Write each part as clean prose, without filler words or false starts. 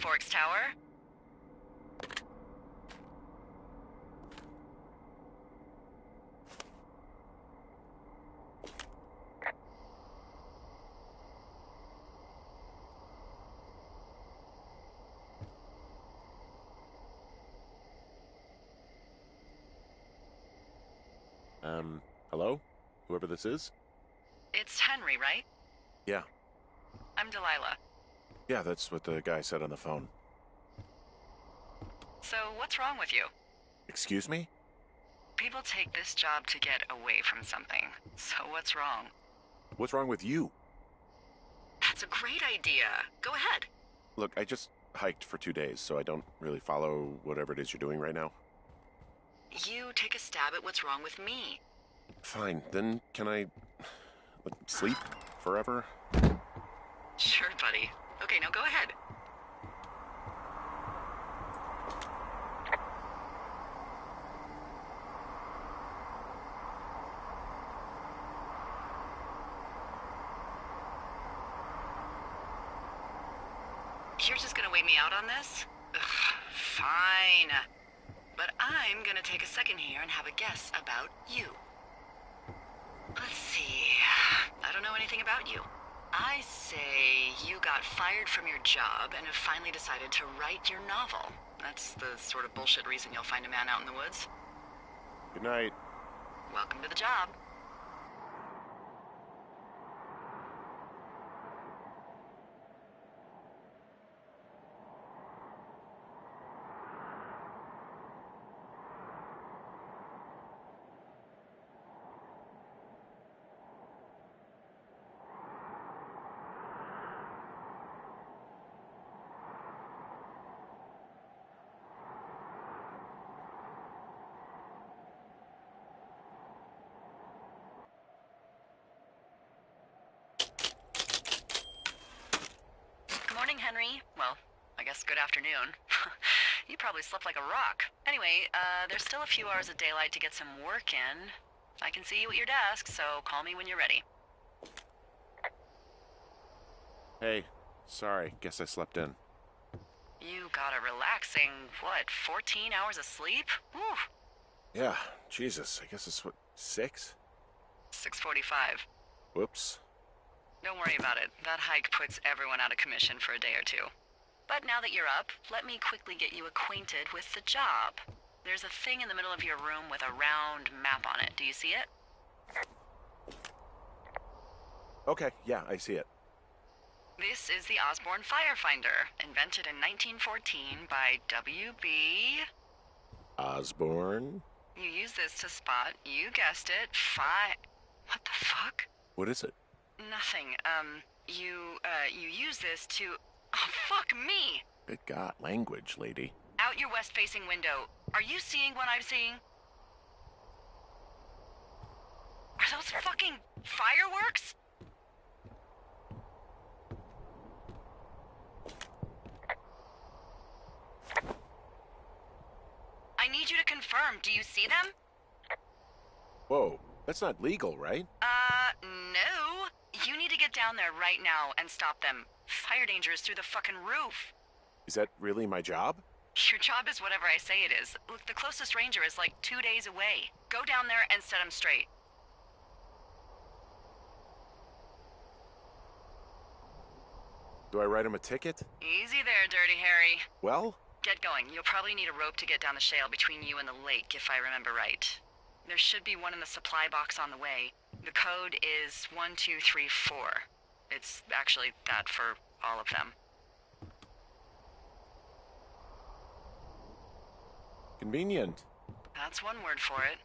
Forks Tower? Hello? Whoever this is? It's Henry, right? Yeah. I'm Delilah. Yeah, that's what the guy said on the phone. So, what's wrong with you? Excuse me? People take this job to get away from something. So what's wrong? What's wrong with you? That's a great idea. Go ahead. Look, I just hiked for 2 days, so I don't really follow whatever it is you're doing right now. You take a stab at what's wrong with me. Fine, then can I sleep forever? Sure, buddy. Okay, now go ahead. You're just gonna wait me out on this? Ugh, fine. But I'm gonna take a second here and have a guess about you. Let's see. I don't know anything about you. I say you got fired from your job and have finally decided to write your novel. That's the sort of bullshit reason you'll find a man out in the woods. Good night. Welcome to the job. Good morning, Henry. Well, I guess good afternoon. You probably slept like a rock. Anyway, there's still a few hours of daylight to get some work in. I can see you at your desk, so call me when you're ready. Hey, sorry, guess I slept in. You got a relaxing, 14 hours of sleep? Whew. Yeah, Jesus, I guess it's 6? 6:45. Whoops. Don't worry about it. That hike puts everyone out of commission for a day or two. But now that you're up, let me quickly get you acquainted with the job. There's a thing in the middle of your room with a round map on it. Do you see it? Okay, yeah, I see it. This is the Osborne Firefinder, invented in 1914 by W.B. Osborne? You use this to spot, you guessed it, What the fuck? What is it? Nothing. You use this to... Oh, fuck me! Good God, language, lady. Out your west-facing window. Are you seeing what I'm seeing? Are those fucking fireworks? I need you to confirm. Do you see them? Whoa, that's not legal, right? No. You need to get down there right now and stop them. Fire danger is through the fucking roof. Is that really my job? Your job is whatever I say it is. Look, the closest ranger is like 2 days away. Go down there and set him straight. Do I write him a ticket? Easy there, Dirty Harry. Well? Get going. You'll probably need a rope to get down the shale between you and the lake, if I remember right. There should be one in the supply box on the way. The code is 1234. It's actually that for all of them. Convenient. That's one word for it.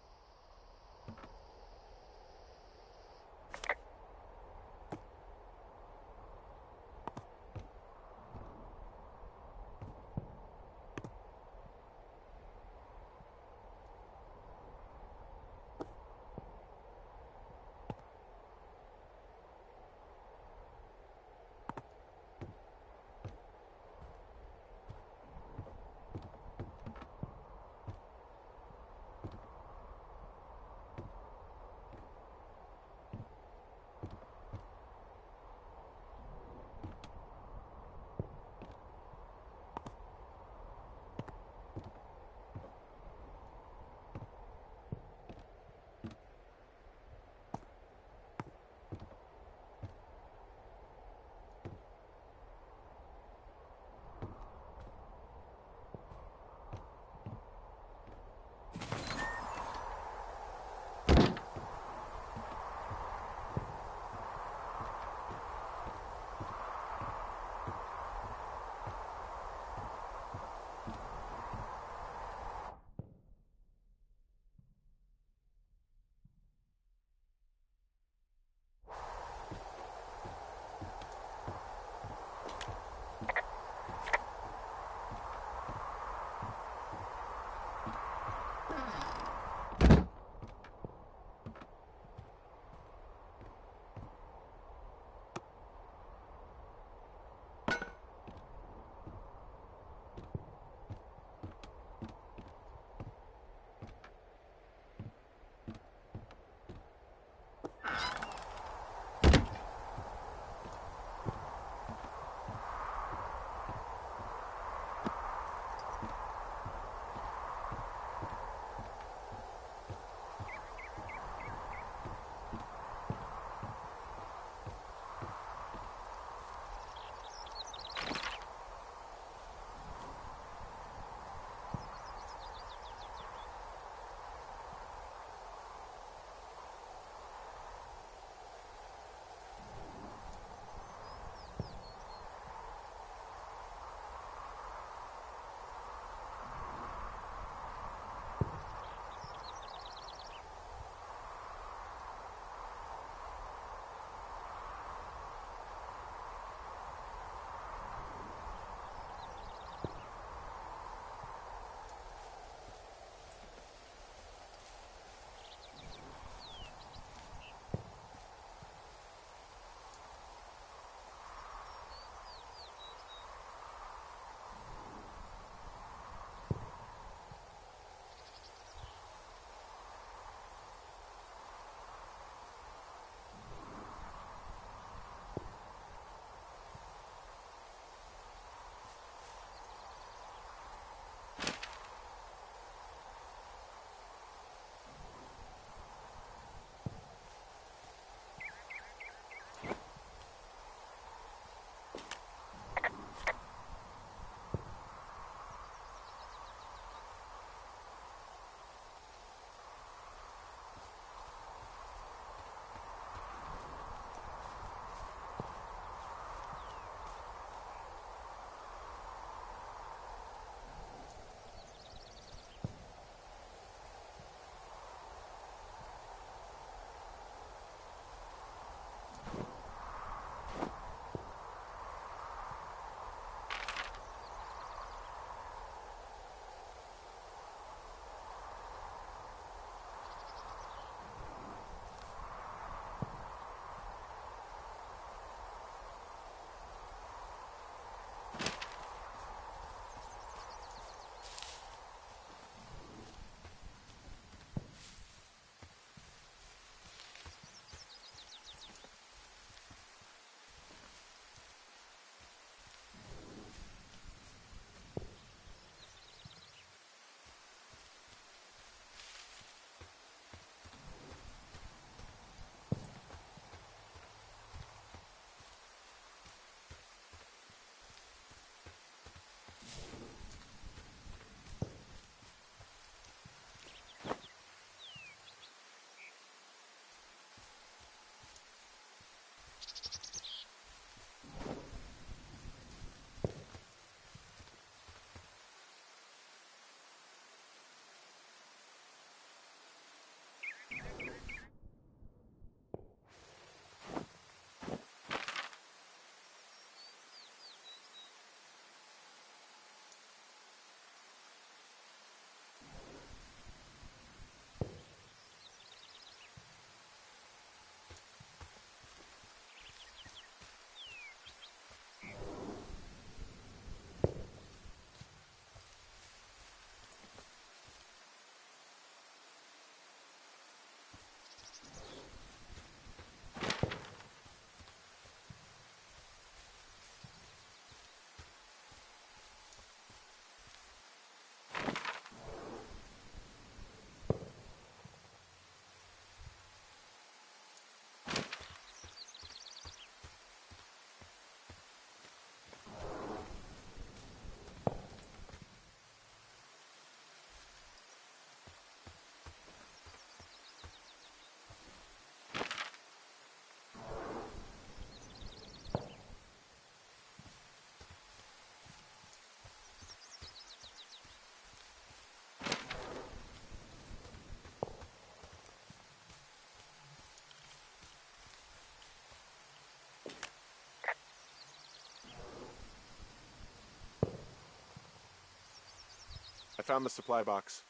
found the supply box.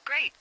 Great.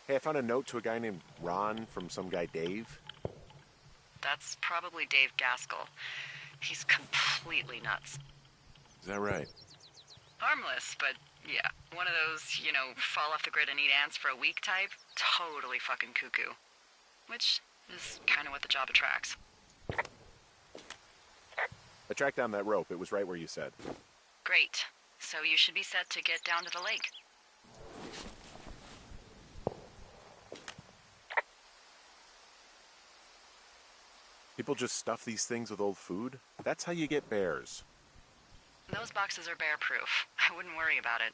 Hey, I found a note to a guy named Ron from some guy Dave. That's probably Dave Gaskell. He's completely nuts. Is that right? Harmless, but yeah. One of those, fall off the grid and eat ants for a week type. Totally fucking cuckoo. Which is kind of what the job attracts. I tracked down that rope. It was right where you said. Great. So you should be set to get down to the lake. People just stuff these things with old food? That's how you get bears. Those boxes are bear-proof. I wouldn't worry about it.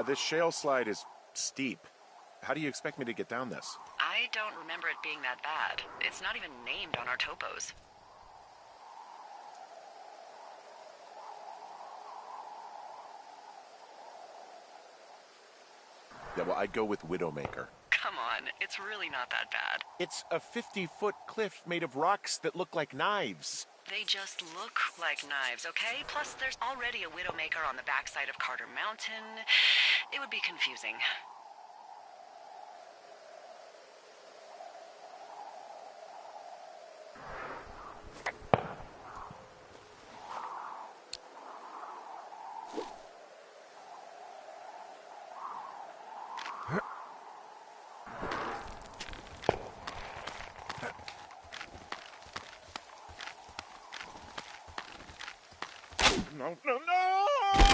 This shale slide is steep. How do you expect me to get down this? I don't remember it being that bad. It's not even named on our topos. Yeah, well, I'd go with Widowmaker. Come on, it's really not that bad. It's a 50-foot cliff made of rocks that look like knives. They just look like knives, okay? Plus, there's already a Widowmaker on the backside of Carter Mountain. It would be confusing. No, no, no!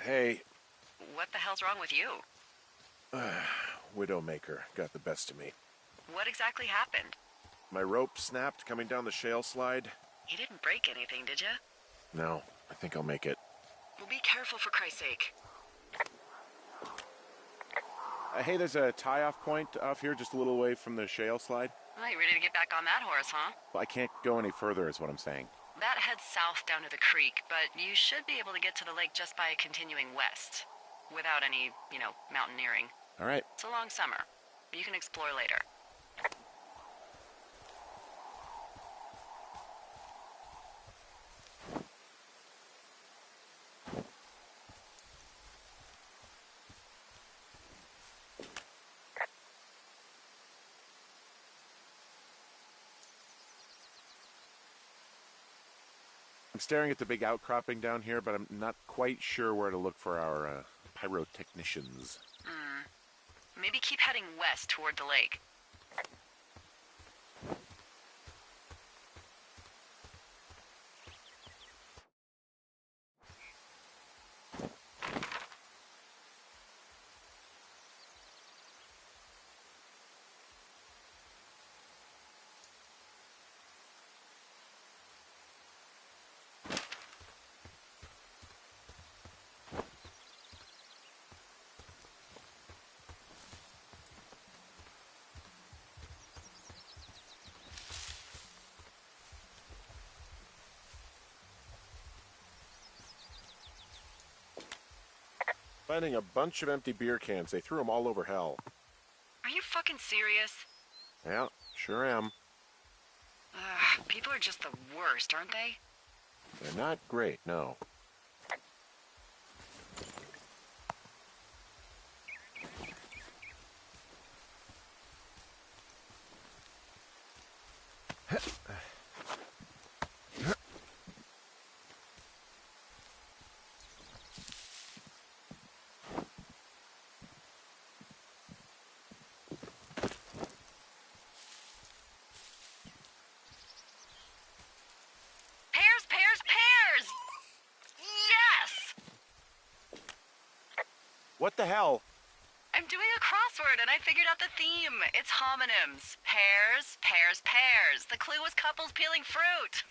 Hey. What the hell's wrong with you? Widowmaker got the best of me. What exactly happened? My rope snapped coming down the shale slide. You didn't break anything, did you? No, I think I'll make it. Well, be careful for Christ's sake. Hey, there's a tie-off point off here just a little away from the shale slide. Well, you ready to get back on that horse, huh? Well, I can't go any further is what I'm saying. That heads south down to the creek, but you should be able to get to the lake just by continuing west. Without any, mountaineering. All right. It's a long summer. You can explore later. I'm staring at the big outcropping down here, but I'm not quite sure where to look for our pyrotechnicians. Maybe keep heading west toward the lake. Finding a bunch of empty beer cans. They threw them all over hell. Are you fucking serious? Yeah, sure am. People are just the worst, aren't they? They're not great, no. Pears! Yes! What the hell? I'm doing a crossword and I figured out the theme. It's homonyms. Pears, pears, pears. The clue was couples peeling fruit.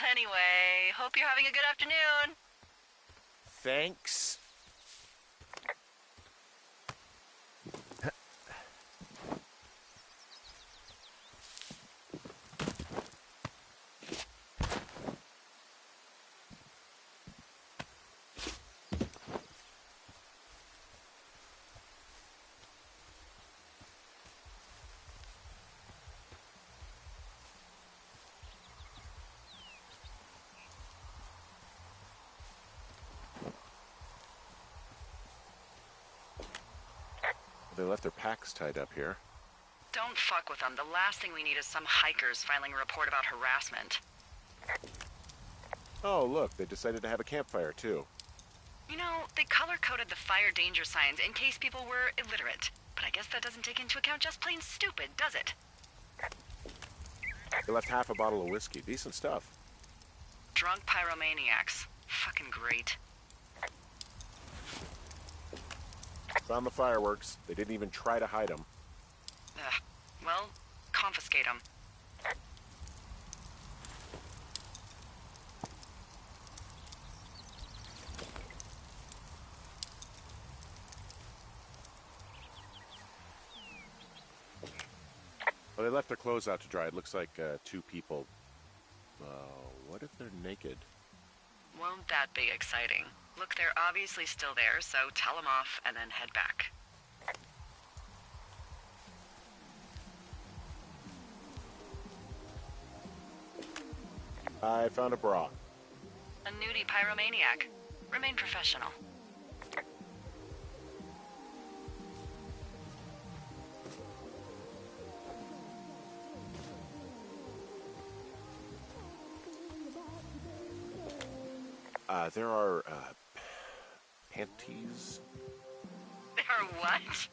Anyway, hope you're having a good afternoon. Thanks. They left their packs tied up here. Don't fuck with them. The last thing we need is some hikers filing a report about harassment. Oh, look, they decided to have a campfire, too. You know, they color-coded the fire danger signs in case people were illiterate. But I guess that doesn't take into account just plain stupid, does it? They left half a bottle of whiskey. Decent stuff. Drunk pyromaniacs. Fucking great. Found the fireworks. They didn't even try to hide them. Well, confiscate them. Well, they left their clothes out to dry. It looks like two people. What if they're naked? Won't that be exciting? Look, they're obviously still there, so tell them off and then head back. I found a bra. A nudie pyromaniac. Remain professional. There are, panties? There are what?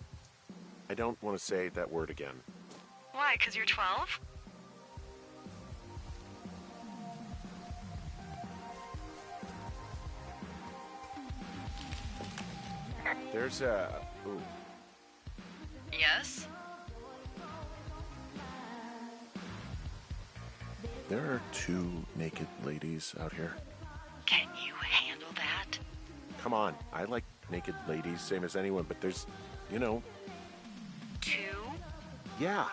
I don't want to say that word again. Why, 'cause you're 12? There's a... Ooh. Yes? There are 2 naked ladies out here. Can you handle that? Come on, I like naked ladies, same as anyone, but there's, 2? Yeah.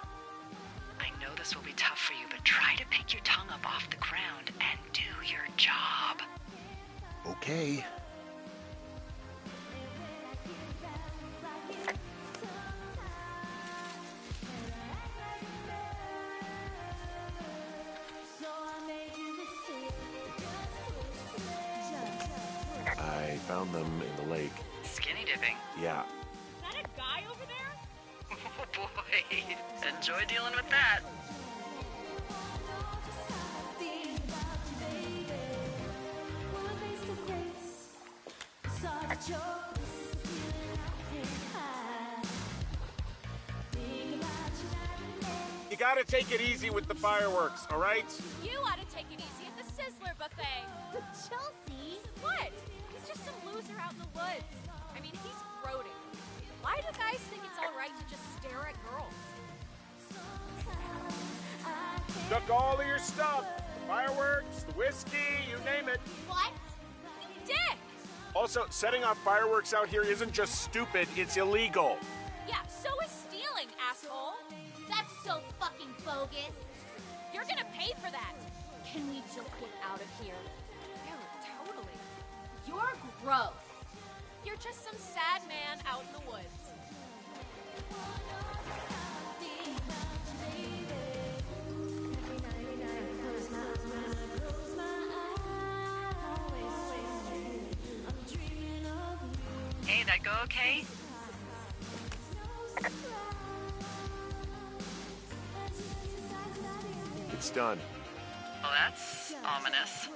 I know this will be tough for you, but try to pick your tongue up off the ground and do your job. Okay. I found them in the lake. Skinny dipping? Yeah. Is that a guy over there? Oh boy, enjoy dealing with that. You gotta take it easy with the fireworks, all right? You ought to take it easy at the Sizzler buffet. Chelsea? What? He's just some loser out in the woods. I mean, he's brooding. Why do guys think it's all right to just stare at girls? Took all of your stuff. The fireworks, the whiskey, you name it. What? You dick! Also, setting off fireworks out here isn't just stupid, it's illegal. Yeah, so is stealing, asshole. That's so fucking bogus. You're gonna pay for that. Can we just get out of here? Yeah, totally. You're gross. You're just some sad man out in the woods. Hey, that go okay? It's done. Well, that's ominous.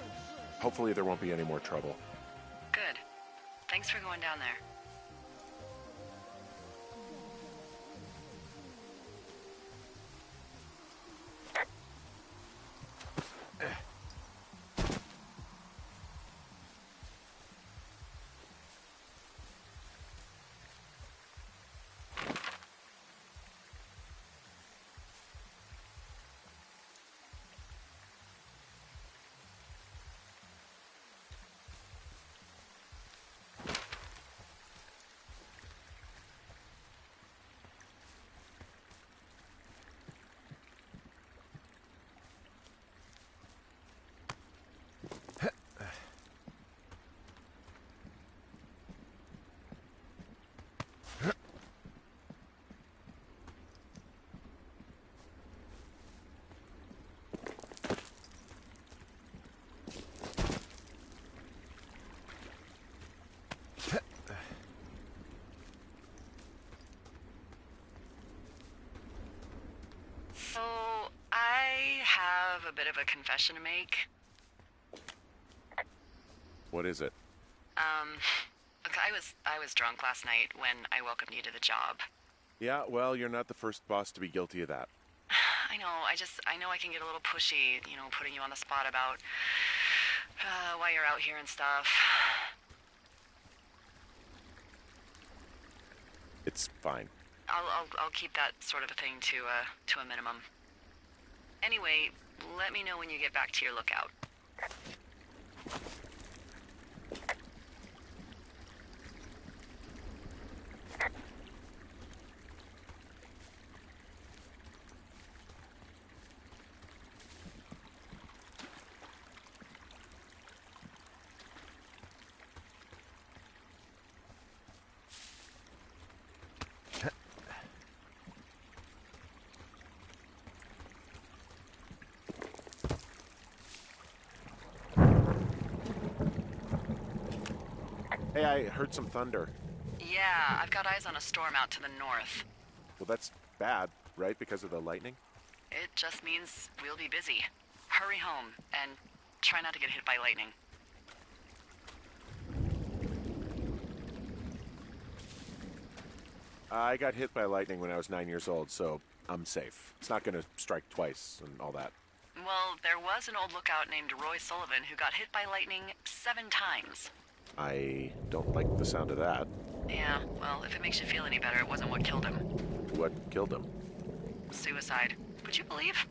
Hopefully there won't be any more trouble. Good. Thanks for going down there. So, I have a bit of a confession to make. What is it? Look, I was drunk last night when I welcomed you to the job. Yeah, well, you're not the first boss to be guilty of that. I know, I know I can get a little pushy, putting you on the spot about why you're out here and stuff. It's fine. I'll keep that sort of a thing to a minimum. Anyway, let me know when you get back to your lookout. Hey, I heard some thunder. Yeah, I've got eyes on a storm out to the north. Well, that's bad, right? Because of the lightning? It just means we'll be busy. Hurry home, and try not to get hit by lightning. I got hit by lightning when I was 9 years old, so I'm safe. It's not going to strike twice and all that. Well, there was an old lookout named Roy Sullivan who got hit by lightning 7 times. I don't like the sound of that. Yeah, well, if it makes you feel any better, it wasn't what killed him. What killed him? Suicide. Would you believe?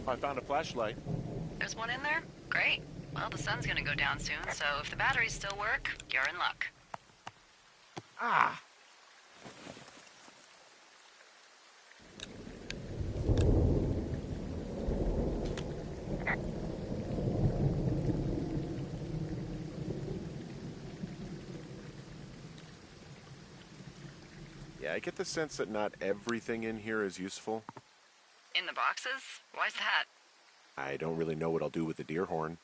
I found a flashlight. There's one in there? Great. Well, the sun's gonna go down soon, so if the batteries still work, you're in luck. Ah! Yeah, I get the sense that not everything in here is useful. In the boxes? Why's that? I don't really know what I'll do with the deer horn.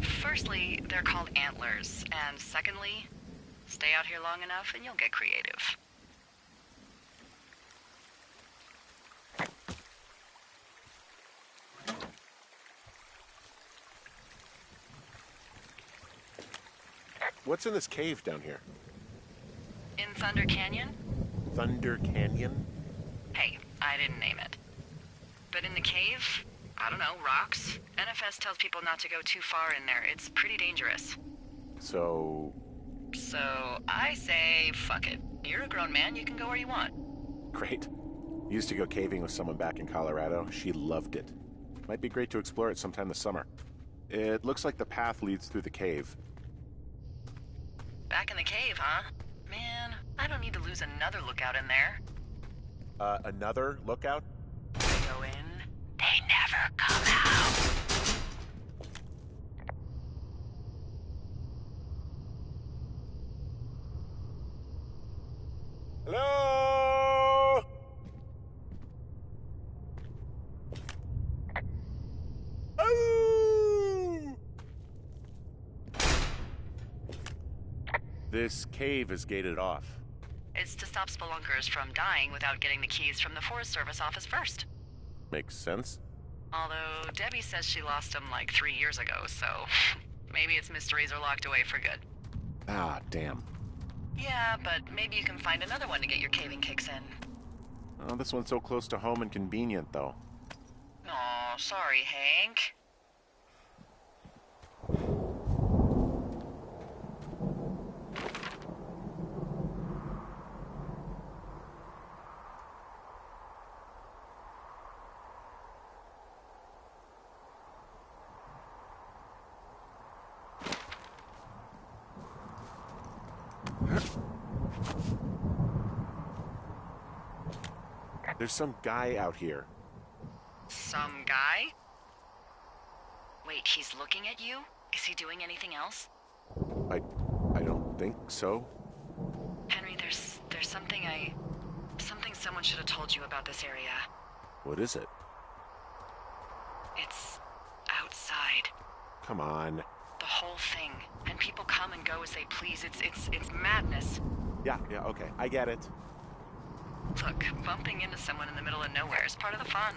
Firstly, they're called antlers, and secondly, stay out here long enough and you'll get creative. What's in this cave down here? In Thunder Canyon? Thunder Canyon? Hey, I didn't name it. But in the cave, I don't know, rocks. NFS tells people not to go too far in there. It's pretty dangerous. So I say, fuck it. You're a grown man, you can go where you want. great. Used to go caving with someone back in Colorado. She loved it. Might be great to explore it sometime this summer. It looks like the path leads through the cave. Back in the cave, huh? Man, I don't need to lose another lookout in there. Another lookout? They go in, they never come out. Hello? Oh! This cave is gated off. It's to stop spelunkers from dying without getting the keys from the Forest Service office first. Makes sense. Although Debbie says she lost them like 3 years ago, so maybe its mysteries are locked away for good. Ah, damn. Yeah, but maybe you can find another one to get your caving kicks in. Oh, this one's so close to home and convenient, though. Aw, sorry, Hank. There's some guy out here. Some guy? Wait, he's looking at you? Is he doing anything else? I don't think so. Henry, there's something someone should have told you about this area. What is it? It's outside. Come on. The whole thing. And people come and go as they please. It's madness. Yeah, okay. I get it. Look, bumping into someone in the middle of nowhere is part of the fun.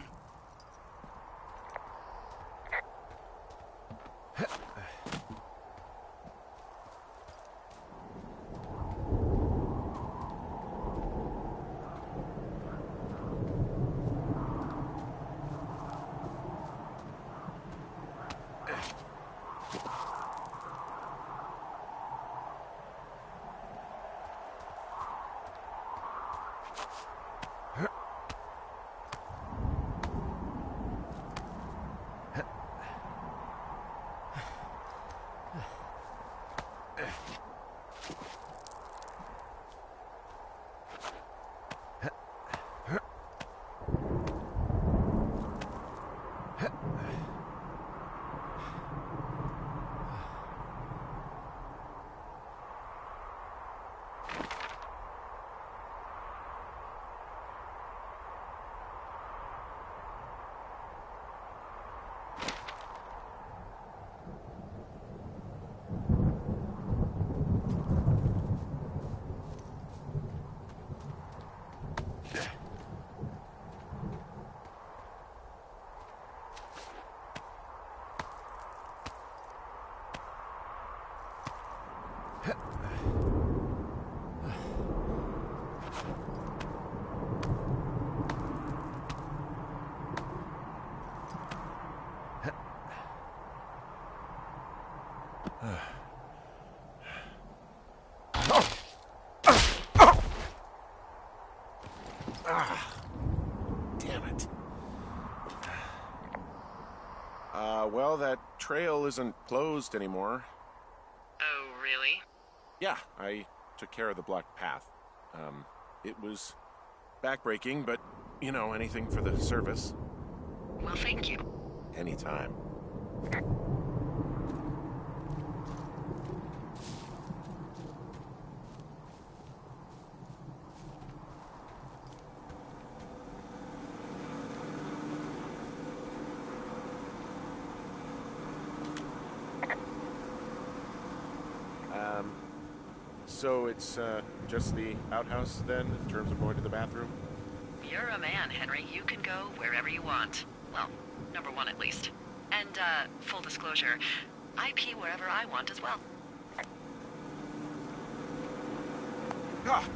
Ah, damn it. Well, that trail isn't closed anymore. Oh, really? Yeah, I took care of the blocked path. It was backbreaking, but, you know, anything for the service. Well, thank you. Anytime. So it's just the outhouse then, in terms of going to the bathroom? You're a man, Henry. You can go wherever you want. Well, number one at least. And, full disclosure, I pee wherever I want as well. Ah!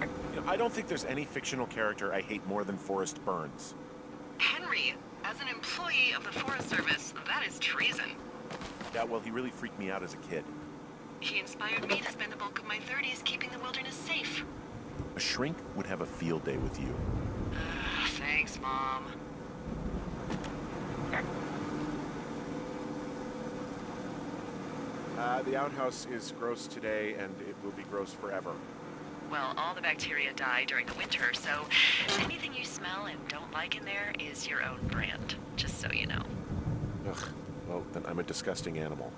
You know, I don't think there's any fictional character I hate more than Forrest Burns. Henry, as an employee of the Forest Service, that is treason. Yeah, well, he really freaked me out as a kid. He inspired me to spend the bulk of my 30s keeping the wilderness safe. A shrink would have a field day with you. Thanks, Mom. The outhouse is gross today, and it will be gross forever. Well, all the bacteria die during the winter, so anything you smell and don't like in there is your own brand, just so you know. Ugh, well, then I'm a disgusting animal.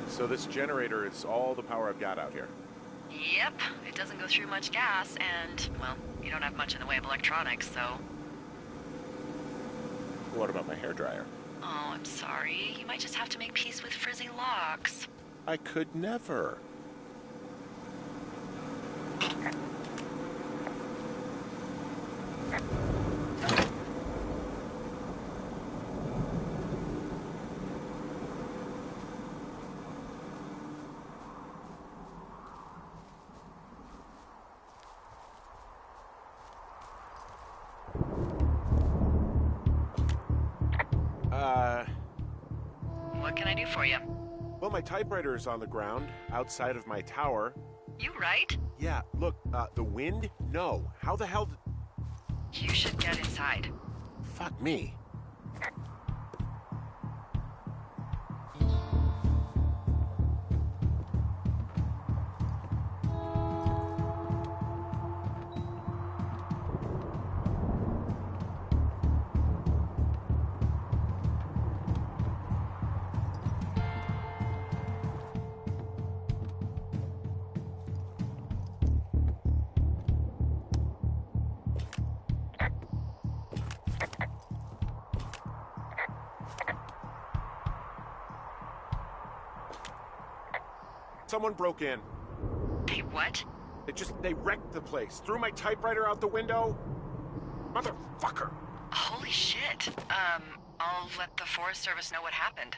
So this generator is all the power I've got out here. Yep, it doesn't go through much gas, and, well, you don't have much in the way of electronics, so... What about my hairdryer? Oh, I'm sorry. You might just have to make peace with frizzy locks. I could never. What can I do for you? Well, my typewriter is on the ground, outside of my tower. You right? Yeah, look, the wind? No. How the hell You should get inside. Fuck me. Someone broke in. Hey, what? They wrecked the place. Threw my typewriter out the window. Motherfucker. Holy shit. I'll let the Forest Service know what happened.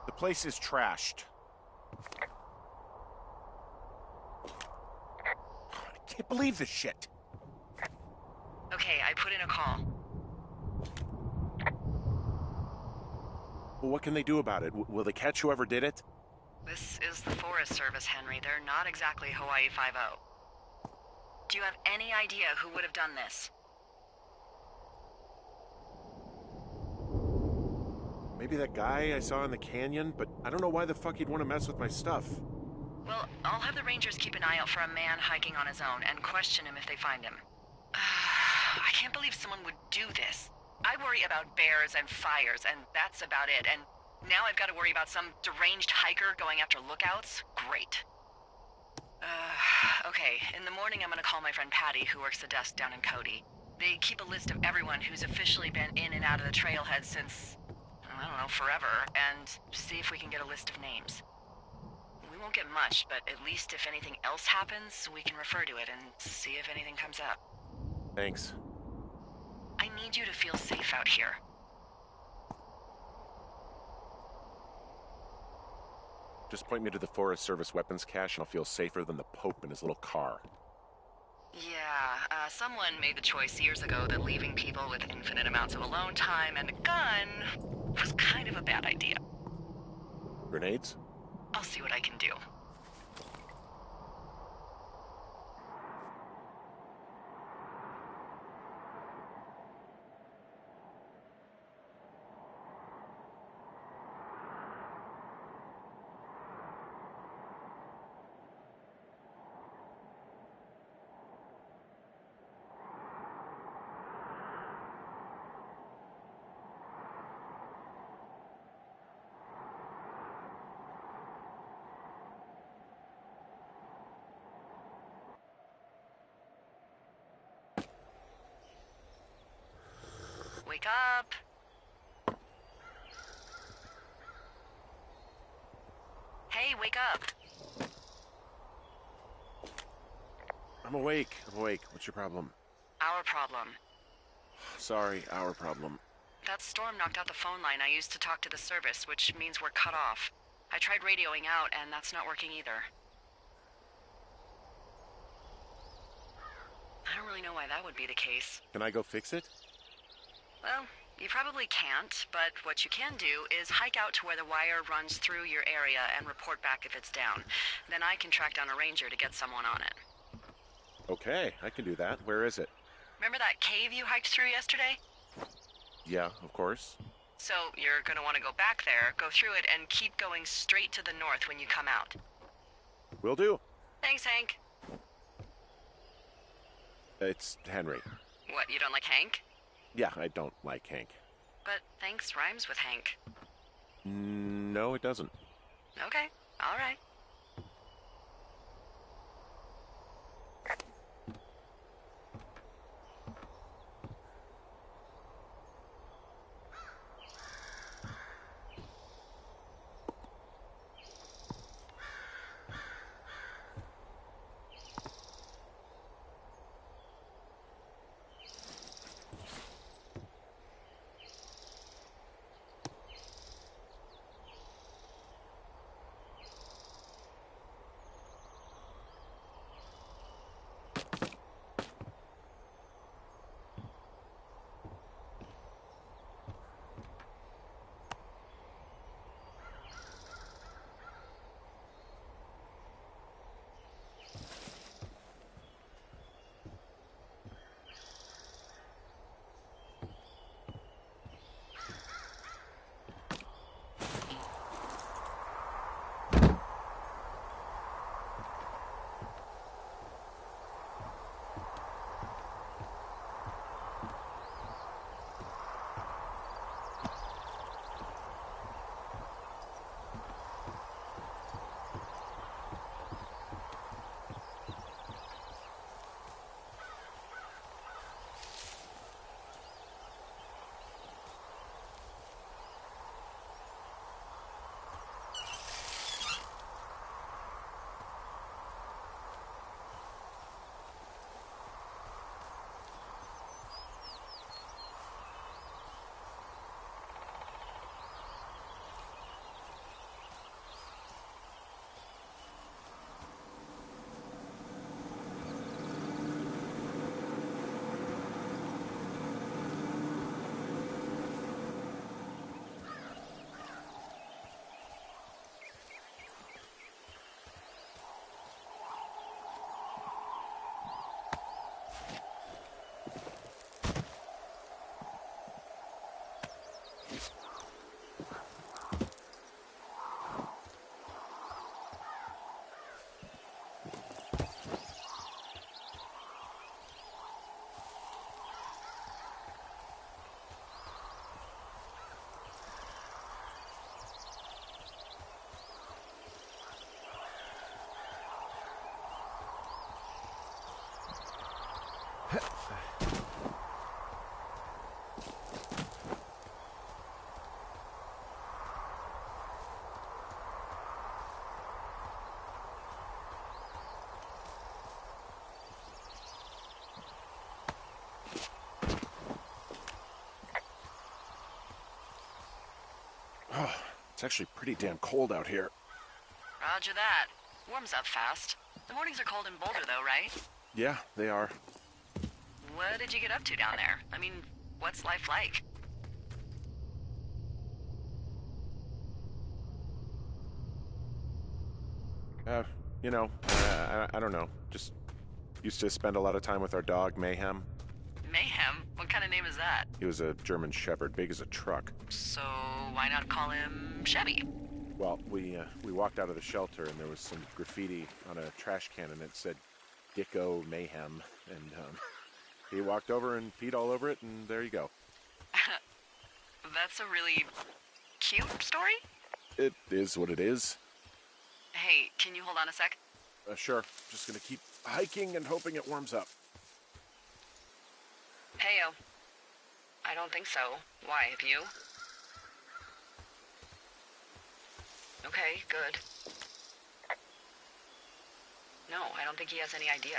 The place is trashed. I can't believe this shit. Okay, I put in a call. Well, what can they do about it? Will they catch whoever did it? This is the Forest Service, Henry. They're not exactly Hawaii Five-0. Do you have any idea who would have done this? Maybe that guy I saw in the canyon, but I don't know why the fuck he'd want to mess with my stuff. Well, I'll have the Rangers keep an eye out for a man hiking on his own and question him if they find him. I can't believe someone would do this. I worry about bears and fires, and that's about it. And now I've got to worry about some deranged hiker going after lookouts? Great. Okay, in the morning I'm gonna call my friend Patty, who works the desk down in Cody. They keep a list of everyone who's officially been in and out of the trailhead since, I don't know, forever, and see if we can get a list of names. We won't get much, but at least if anything else happens, we can refer to it and see if anything comes up. Thanks. I need you to feel safe out here. Just point me to the Forest Service weapons cache and I'll feel safer than the Pope in his little car. Yeah, someone made the choice years ago that leaving people with infinite amounts of alone time and a gun was kind of a bad idea. Grenades? I'll see what I can do. Wake up. Hey, wake up. I'm awake. What's your problem? Our problem. Sorry, our problem. That storm knocked out the phone line I used to talk to the service, which means we're cut off. I tried radioing out, and that's not working either. I don't really know why that would be the case. Can I go fix it? Well, you probably can't, but what you can do is hike out to where the wire runs through your area and report back if it's down. Then I can track down a ranger to get someone on it. Okay, I can do that. Where is it? Remember that cave you hiked through yesterday? Yeah, of course. So you're gonna want to go back there, go through it, and keep going straight to the north when you come out. Will do. Thanks, Hank. It's Henry. What, you don't like Hank? Yeah, I don't like Hank. But thanks rhymes with Hank. No, it doesn't. Okay, all right. Oh, it's actually pretty damn cold out here. Roger that. Warms up fast. The mornings are cold in Boulder, though, right? Yeah, they are. What did you get up to down there? I mean, what's life like? Uh, I don't know. Just used to spend a lot of time with our dog, Mayhem. Mayhem? What kind of name is that? He was a German Shepherd, big as a truck. So why not call him Chevy? Well, we walked out of the shelter and there was some graffiti on a trash can and it said Dicko Mayhem. And he walked over and peed all over it and there you go. That's a really cute story? It is what it is. Hey, can you hold on a sec? Sure. Just gonna keep hiking and hoping it warms up. Heyo. I don't think so. Why, have you? Okay, good. No, I don't think he has any idea.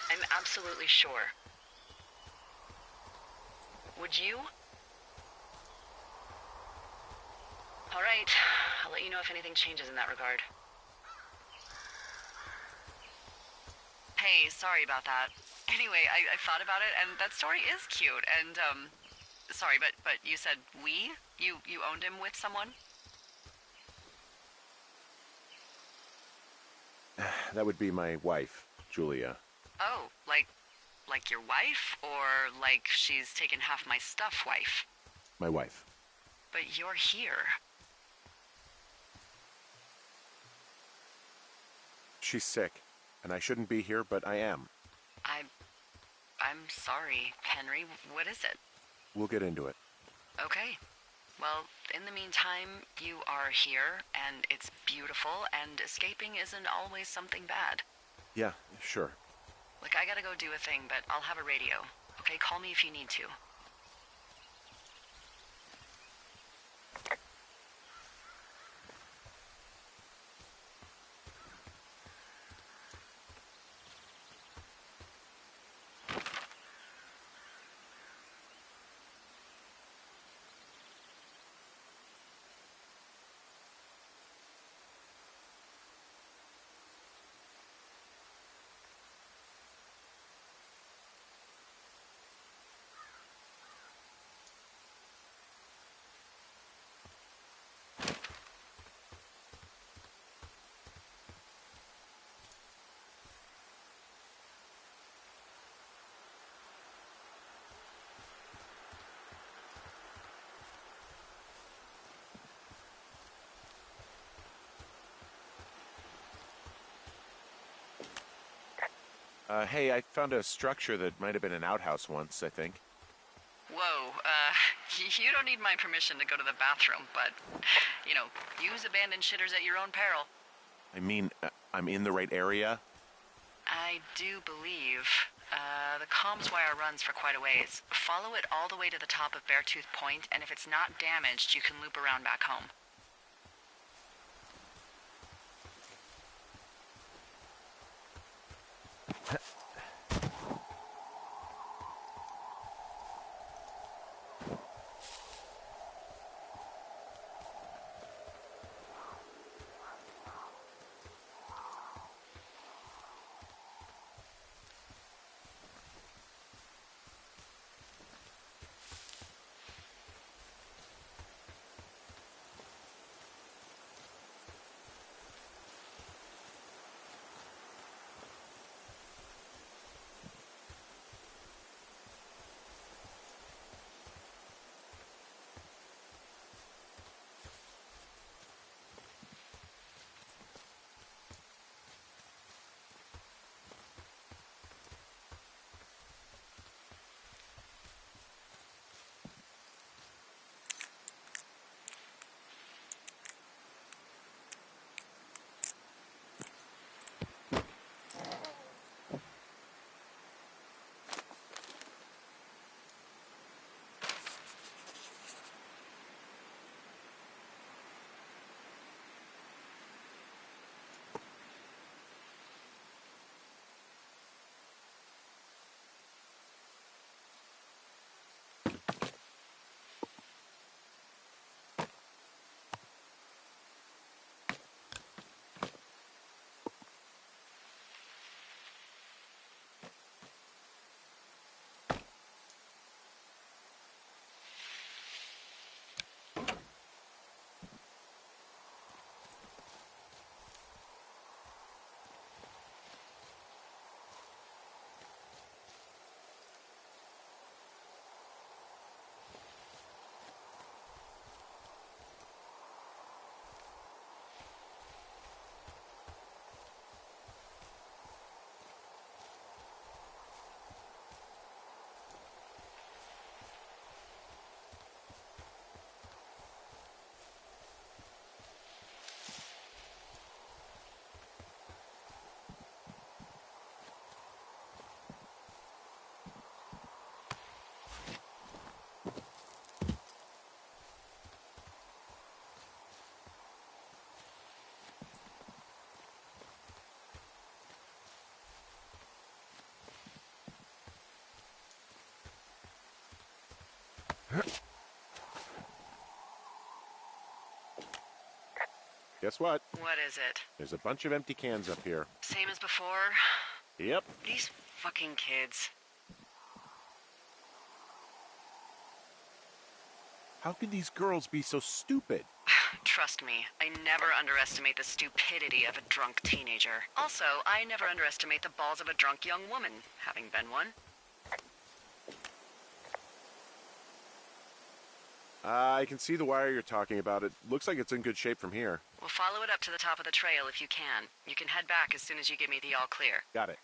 I'm absolutely sure. Would you? All right, I'll let you know if anything changes in that regard. Hey, sorry about that. Anyway, I thought about it, and that story is cute, and, sorry, but you said we? You owned him with someone? That would be my wife, Julia. Oh, like your wife? Or like she's taken half my stuff wife? My wife. But you're here. She's sick, and I shouldn't be here, but I am. I'm sorry, Henry. What is it? We'll get into it. Okay. Well, in the meantime, you are here, and it's beautiful, and escaping isn't always something bad. Yeah, sure. Look, I gotta go do a thing, but I'll have a radio. Okay, call me if you need to. Hey, I found a structure that might have been an outhouse once, I think. Whoa, you don't need my permission to go to the bathroom, but, use abandoned shitters at your own peril. I mean, I'm in the right area? I do believe. The comms wire runs for quite a ways. Follow it all the way to the top of Beartooth Point, and if it's not damaged, you can loop around back home. Guess what? What is it? There's a bunch of empty cans up here. Same as before? Yep. These fucking kids. How could these girls be so stupid? Trust me, I never underestimate the stupidity of a drunk teenager. Also, I never underestimate the balls of a drunk young woman, having been one. I can see the wire you're talking about. It looks like it's in good shape from here. We'll follow it up to the top of the trail if you can. You can head back as soon as you give me the all clear. Got it.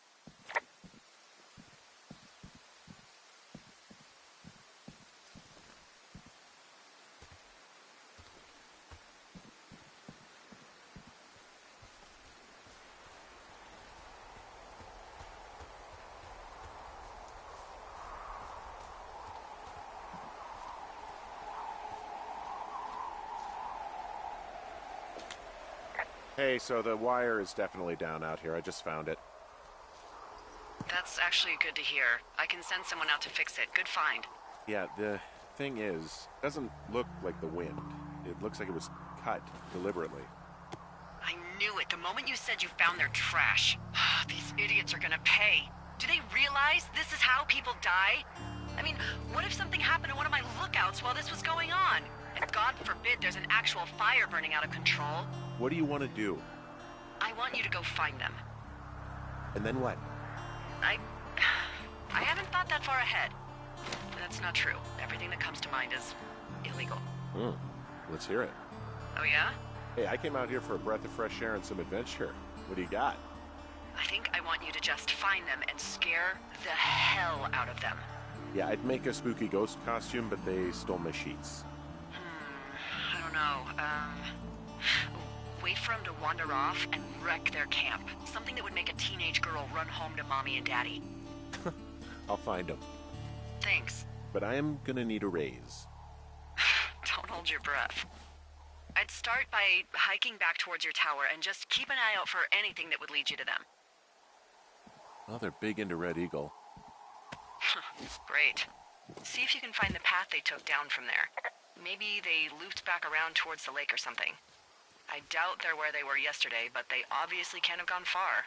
Hey, so the wire is definitely down out here. I just found it. That's actually good to hear. I can send someone out to fix it. Good find. Yeah, the thing is, it doesn't look like the wind. It looks like it was cut deliberately. I knew it the moment you said you found their trash. These idiots are gonna pay. Do they realize this is how people die? I mean, what if something happened to one of my lookouts while this was going on? And God forbid there's an actual fire burning out of control. What do you want to do? I want you to go find them. And then what? I haven't thought that far ahead. That's not true. Everything that comes to mind is illegal. Let's hear it. Oh yeah? Hey, I came out here for a breath of fresh air and some adventure. What do you got? I think I want you to just find them and scare the hell out of them. Yeah, I'd make a spooky ghost costume, but they stole my sheets. I don't know. Wait for them to wander off and wreck their camp. Something that would make a teenage girl run home to mommy and daddy. I'll find them. Thanks. But I am gonna need a raise. Don't hold your breath. I'd start by hiking back towards your tower and just keep an eye out for anything that would lead you to them. Well, they're big into Red Eagle. Great. See if you can find the path they took down from there. Maybe they looped back around towards the lake or something. I doubt they're where they were yesterday, but they obviously can't have gone far.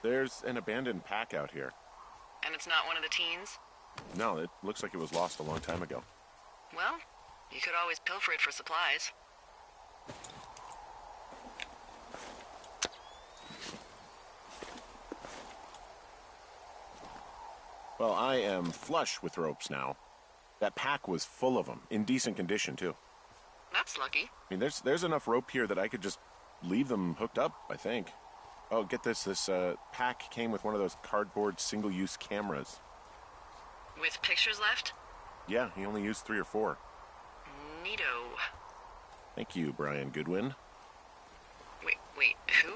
There's an abandoned pack out here. And it's not one of the teens? No, it looks like it was lost a long time ago. Well, you could always pilfer it for supplies. Well, I am flush with ropes now. That pack was full of them, in decent condition, too. That's lucky. I mean, there's enough rope here that I could just leave them hooked up, I think. Oh, get this. This pack came with one of those cardboard single-use cameras. With pictures left? Yeah, he only used 3 or 4. Neato. Thank you, Brian Goodwin. Wait, who?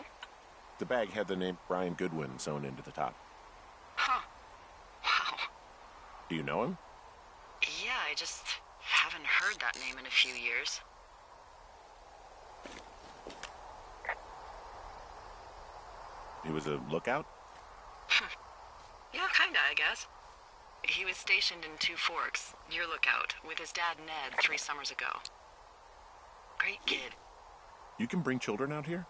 The bag had the name Brian Goodwin sewn into the top. Huh. Wow. Do you know him? Yeah, I just haven't heard that name in a few years. He was a lookout? Yeah, kinda, I guess. He was stationed in Two Forks, your lookout, with his dad Ned 3 summers ago. Great kid. You can bring children out here?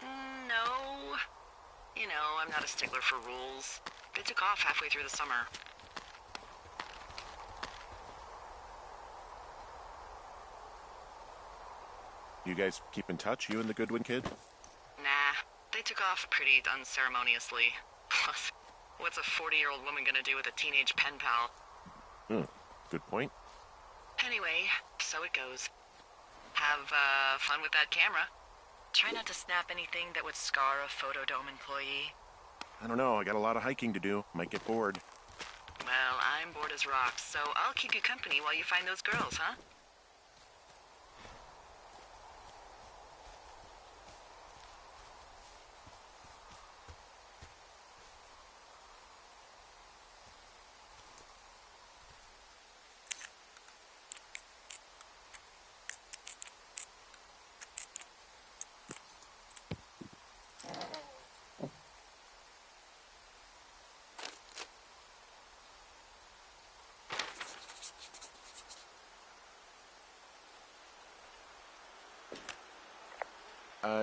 No. You know, I'm not a stickler for rules. They took off halfway through the summer. You guys keep in touch, you and the Goodwin kid? Nah, they took off pretty unceremoniously. Plus, what's a 40-year-old woman gonna do with a teenage pen pal? Good point. Anyway, so it goes. Have, fun with that camera. Try not to snap anything that would scar a Photodome employee. I don't know, I got a lot of hiking to do. Might get bored. Well, I'm bored as rocks, so I'll keep you company while you find those girls, huh?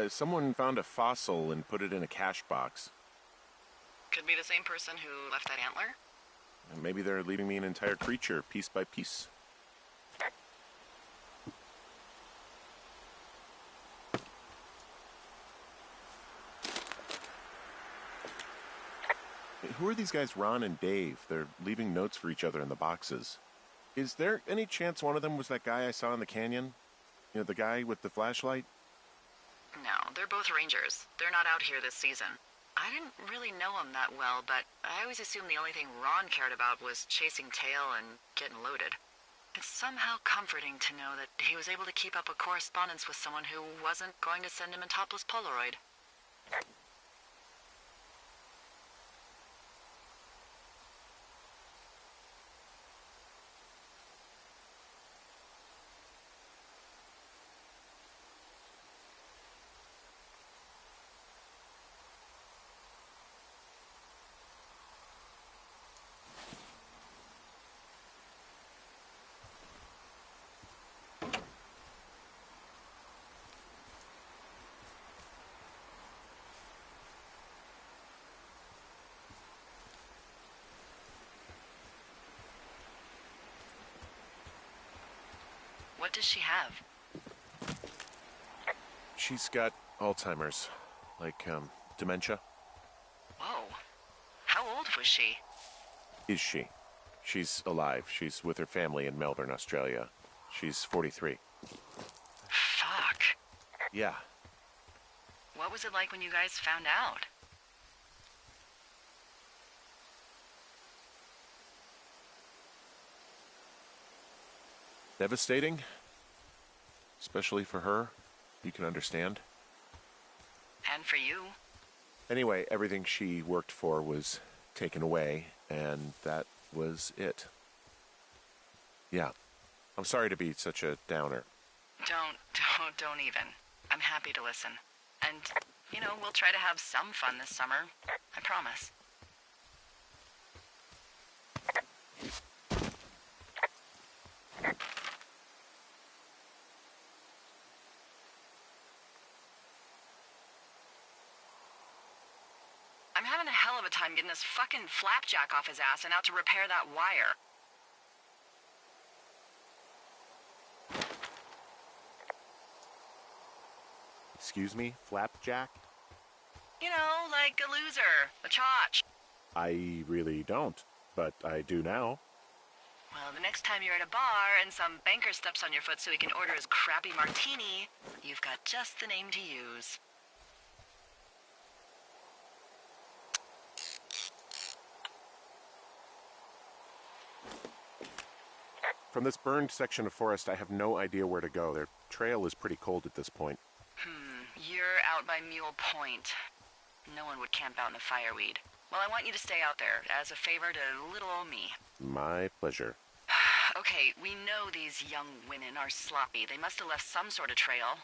Someone found a fossil and put it in a cash box. Could be the same person who left that antler. Maybe they're leaving me an entire creature, piece by piece. Hey, who are these guys, Ron and Dave? They're leaving notes for each other in the boxes. Is there any chance one of them was that guy I saw in the canyon? You know, the guy with the flashlight? No, they're both rangers. They're not out here this season. I didn't really know him that well, but I always assumed the only thing Ron cared about was chasing tail and getting loaded. It's somehow comforting to know that he was able to keep up a correspondence with someone who wasn't going to send him a topless Polaroid. What does she have? She's got Alzheimer's. Like, dementia. Whoa. How old was she? Is she? She's alive. She's with her family in Melbourne, Australia. She's 43. Fuck. Yeah. What was it like when you guys found out? Devastating. Especially for her. You can understand. And for you? Anyway, everything she worked for was taken away, and that was it. Yeah. I'm sorry to be such a downer. Don't even. I'm happy to listen. And, you know, we'll try to have some fun this summer. I promise. I'm having a hell of a time getting this fucking flapjack off his ass and out to repair that wire. Excuse me, flapjack? You know, like a loser, a chotch. I really don't, but I do now. Well, the next time you're at a bar and some banker steps on your foot so he can order his crappy martini, you've got just the name to use. From this burned section of forest, I have no idea where to go. Their trail is pretty cold at this point. You're out by Mule Point. No one would camp out in the fireweed. Well, I want you to stay out there, as a favor to little old me. My pleasure. Okay, we know these young women are sloppy. They must have left some sort of trail.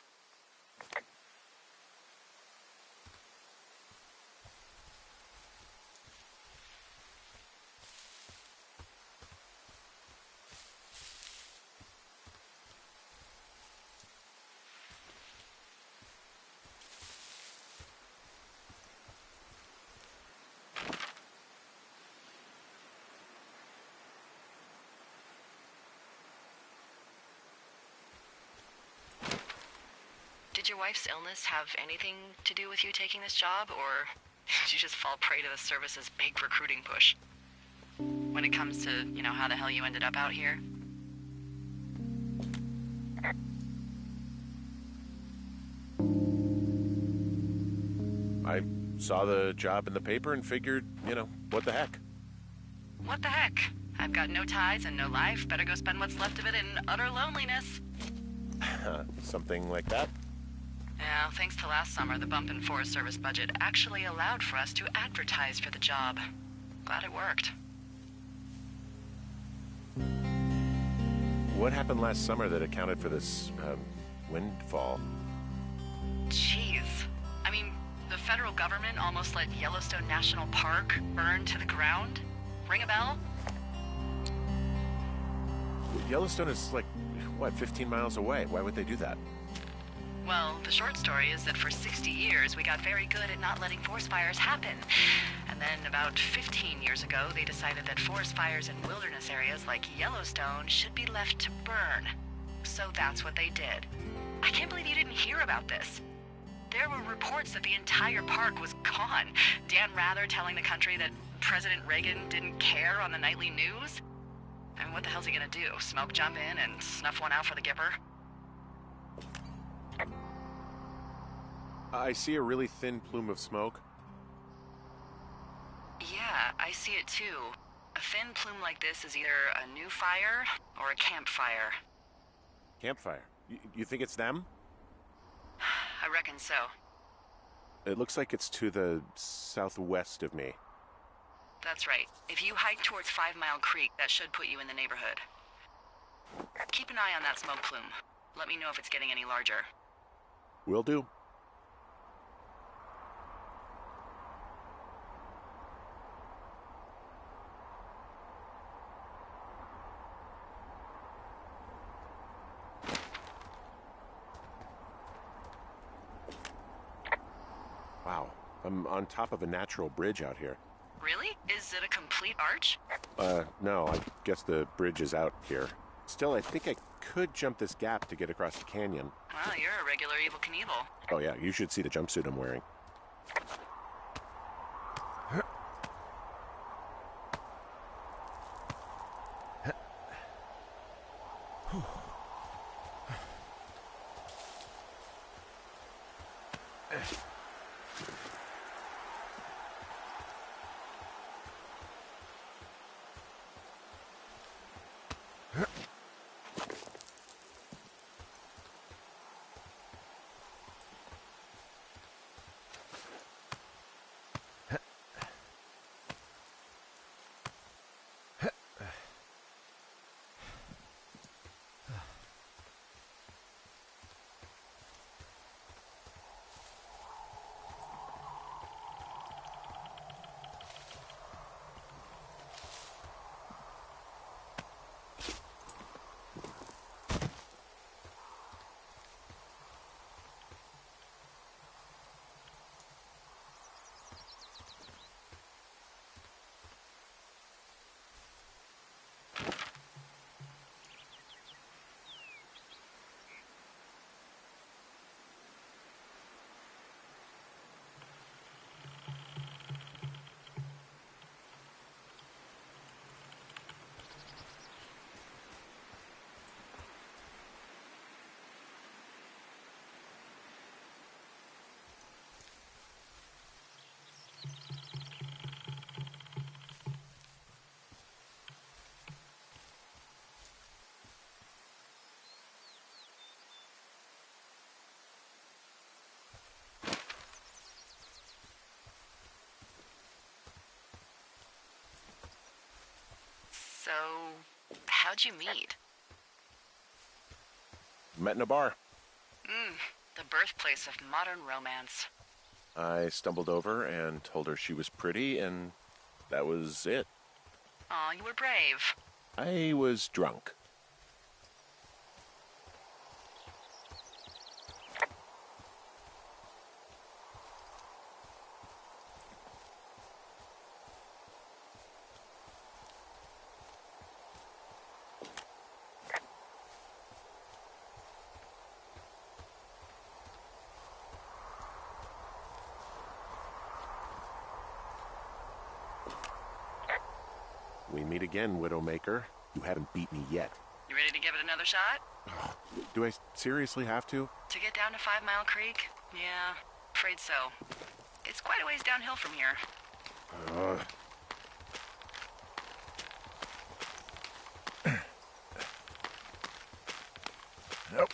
Did your wife's illness have anything to do with you taking this job, or did you just fall prey to the service's big recruiting push? When it comes to, how the hell you ended up out here? I saw the job in the paper and figured, what the heck? What the heck? I've got no ties and no life. Better go spend what's left of it in utter loneliness. Something like that? Yeah, thanks to last summer, the bump in Forest Service budget actually allowed for us to advertise for the job. Glad it worked. What happened last summer that accounted for this, windfall? Jeez. I mean, the federal government almost let Yellowstone National Park burn to the ground? Ring a bell? Yellowstone is 15 miles away. Why would they do that? Well, the short story is that for 60 years, we got very good at not letting forest fires happen. And then about 15 years ago, they decided that forest fires in wilderness areas like Yellowstone should be left to burn. So that's what they did. I can't believe you didn't hear about this. There were reports that the entire park was gone. Dan Rather telling the country that President Reagan didn't care on the nightly news. I mean, what the hell's he gonna do? Smoke jump in and snuff one out for the Gipper? I see a really thin plume of smoke. Yeah, I see it too. A thin plume like this is either a new fire or a campfire. Campfire? You think it's them? I reckon so. It looks like it's to the southwest of me. That's right. If you hike towards 5 Mile Creek, that should put you in the neighborhood. Keep an eye on that smoke plume. Let me know if it's getting any larger. Will do. Wow, I'm on top of a natural bridge out here. Really? Is it a complete arch? No, I guess the bridge is out here. Still, I think I could jump this gap to get across the canyon. Well, you're a regular Evel Knievel. Oh yeah, you should see the jumpsuit I'm wearing. So, how'd you meet? Met in a bar. The birthplace of modern romance. I stumbled over and told her she was pretty, and that was it. Aw, you were brave. I was drunk. We meet again, Widowmaker. You haven't beat me yet. You ready to give it another shot? Do I seriously have to? To get down to 5 Mile Creek? Yeah, afraid so. It's quite a ways downhill from here. Nope.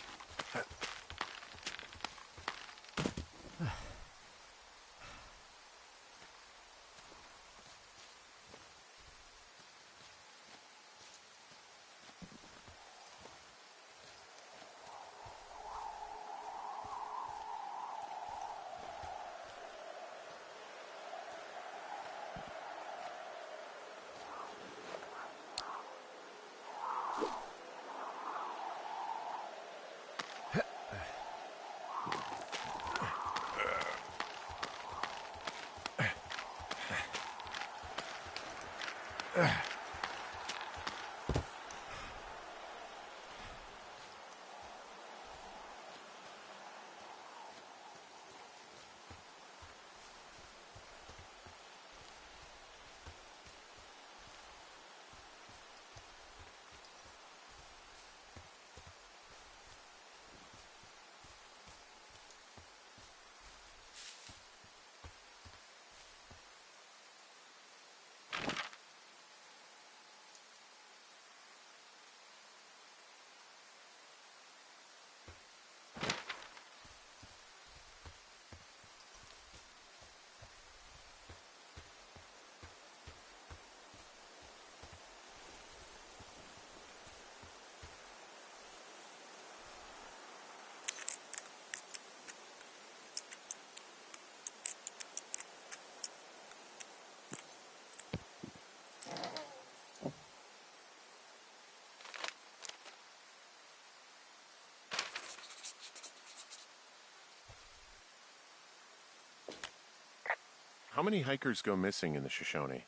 How many hikers go missing in the Shoshone?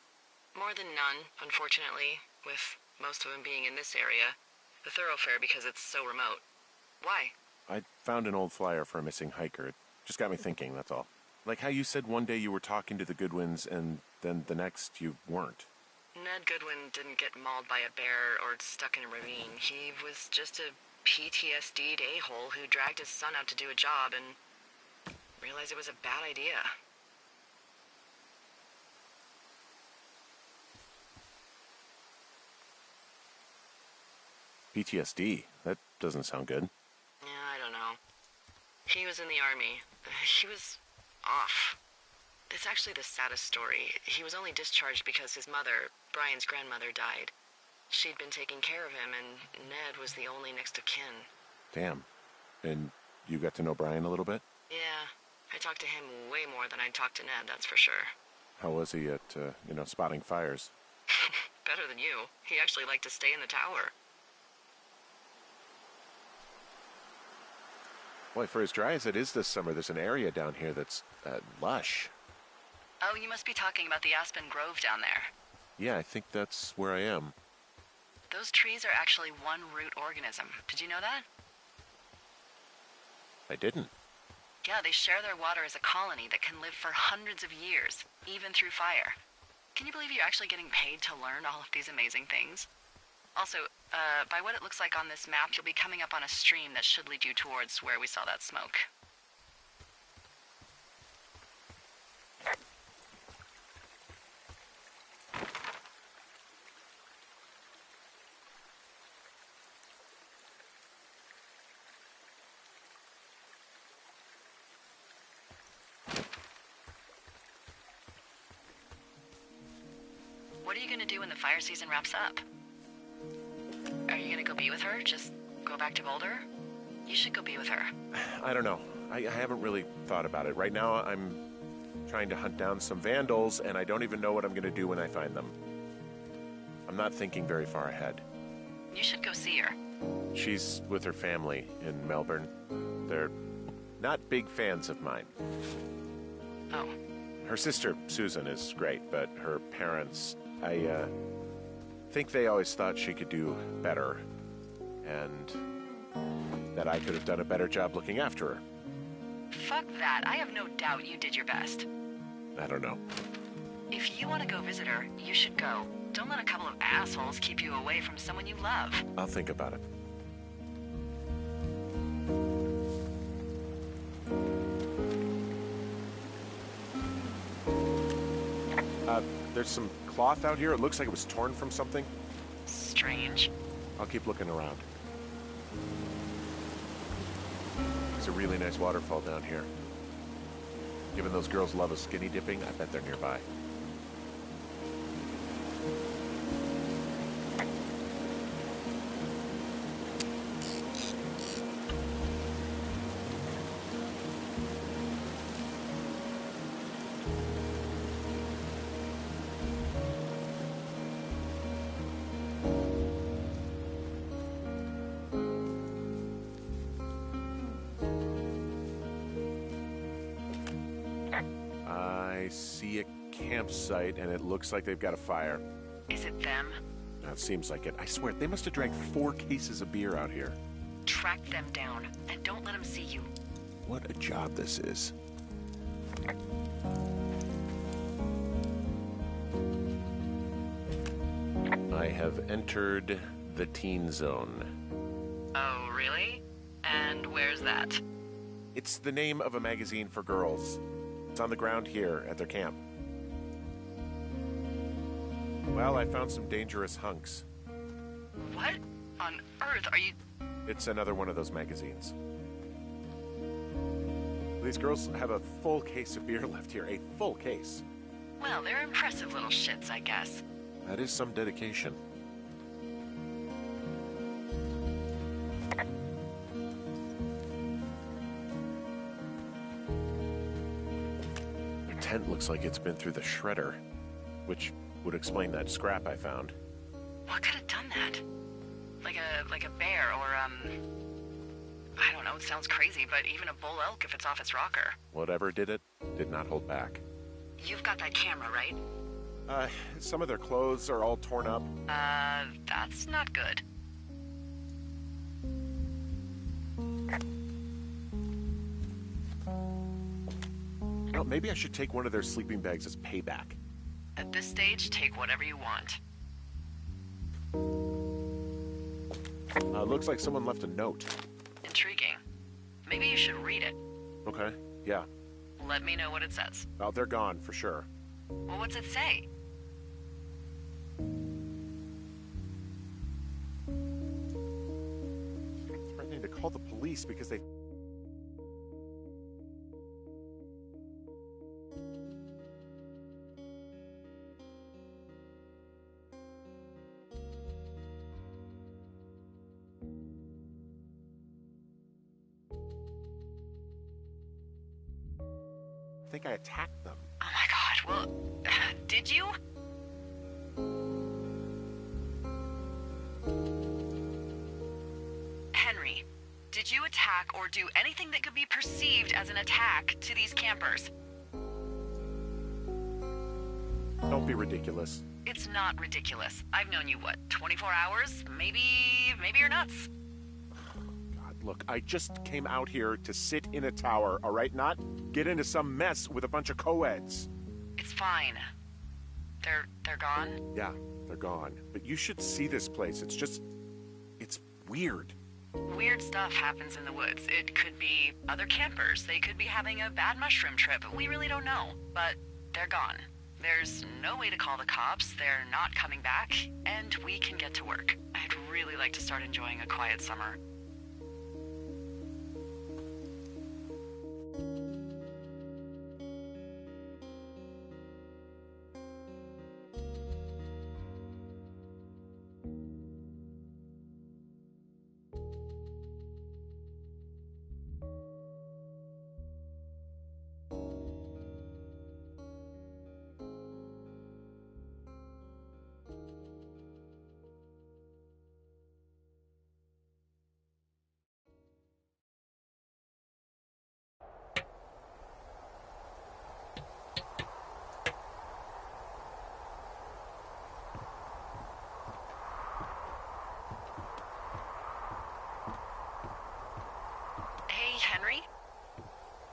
More than none, unfortunately, with most of them being in this area. The thoroughfare because it's so remote. Why? I found an old flyer for a missing hiker. It just got me thinking, that's all. Like how you said one day you were talking to the Goodwins and then the next you weren't. Ned Goodwin didn't get mauled by a bear or stuck in a ravine. He was just a PTSD'd a-hole who dragged his son out to do a job and realized it was a bad idea. PTSD? That doesn't sound good. Yeah, I don't know. He was in the army. He was off. It's actually the saddest story. He was only discharged because his mother, Brian's grandmother, died. She'd been taking care of him, and Ned was the only next of kin. Damn. And you got to know Brian a little bit? Yeah, I talked to him way more than I'd talked to Ned, that's for sure. How was he at, spotting fires? Better than you. He actually liked to stay in the tower. Boy, for as dry as it is this summer, there's an area down here that's lush. Oh, you must be talking about the Aspen Grove down there. Yeah, I think that's where I am. Those trees are actually one root organism. Did you know that? I didn't. Yeah, they share their water as a colony that can live for hundreds of years, even through fire. Can you believe you're actually getting paid to learn all of these amazing things? Also, by what it looks like on this map, you'll be coming up on a stream that should lead you towards where we saw that smoke. What are you going to do when the fire season wraps up? be with her? Just go back to Boulder? You should go be with her. I don't know. I haven't really thought about it. Right now, I'm trying to hunt down some vandals, and I don't even know what I'm going to do when I find them. I'm not thinking very far ahead. You should go see her. She's with her family in Melbourne. They're not big fans of mine. Oh. Her sister, Susan, is great, but her parents, I think they always thought she could do better, and that I could have done a better job looking after her. Fuck that. I have no doubt you did your best. I don't know. If you want to go visit her, you should go. Don't let a couple of assholes keep you away from someone you love. I'll think about it. There's some cloth out here. It looks like it was torn from something. Strange. I'll keep looking around. There's a really nice waterfall down here. Given those girls love a skinny dipping, I bet they're nearby. I see a campsite, and it looks like they've got a fire. Is it them? That seems like it. I swear, they must have drank 4 cases of beer out here. Track them down, and don't let them see you. What a job this is. I have entered the teen zone. Oh, really? And where's that? It's the name of a magazine for girls. It's on the ground here at their camp. Well, I found some dangerous hunks. What on earth are you... It's another one of those magazines. These girls have a full case of beer left here. A full case. Well, they're impressive little shits, I guess. That is some dedication. Their tent looks like it's been through the shredder, which would explain that scrap I found. What could have done that? Like a bear or, I don't know, it sounds crazy, but even a bull elk if it's off its rocker. Whatever did it, did not hold back. You've got that camera, right? Some of their clothes are all torn up. That's not good. Well, maybe I should take one of their sleeping bags as payback. At this stage, take whatever you want. Looks like someone left a note. Intriguing. Maybe you should read it. Okay, yeah. Let me know what it says. Oh, they're gone, for sure. Well, what's it say? Threatening to call the police because they... I think I attacked them. Oh my god, well, did you? Henry, did you attack or do anything that could be perceived as an attack to these campers? Don't be ridiculous. It's not ridiculous. I've known you, what, 24 hours? Maybe you're nuts. God, look, I just came out here to sit in a tower, all right? Not get into some mess with a bunch of co-eds. It's fine. They're gone? Yeah, they're gone. But you should see this place. It's weird. Weird stuff happens in the woods. It could be other campers. They could be having a bad mushroom trip. We really don't know. But they're gone. There's no way to call the cops. They're not coming back. And we can get to work. I'd really like to start enjoying a quiet summer.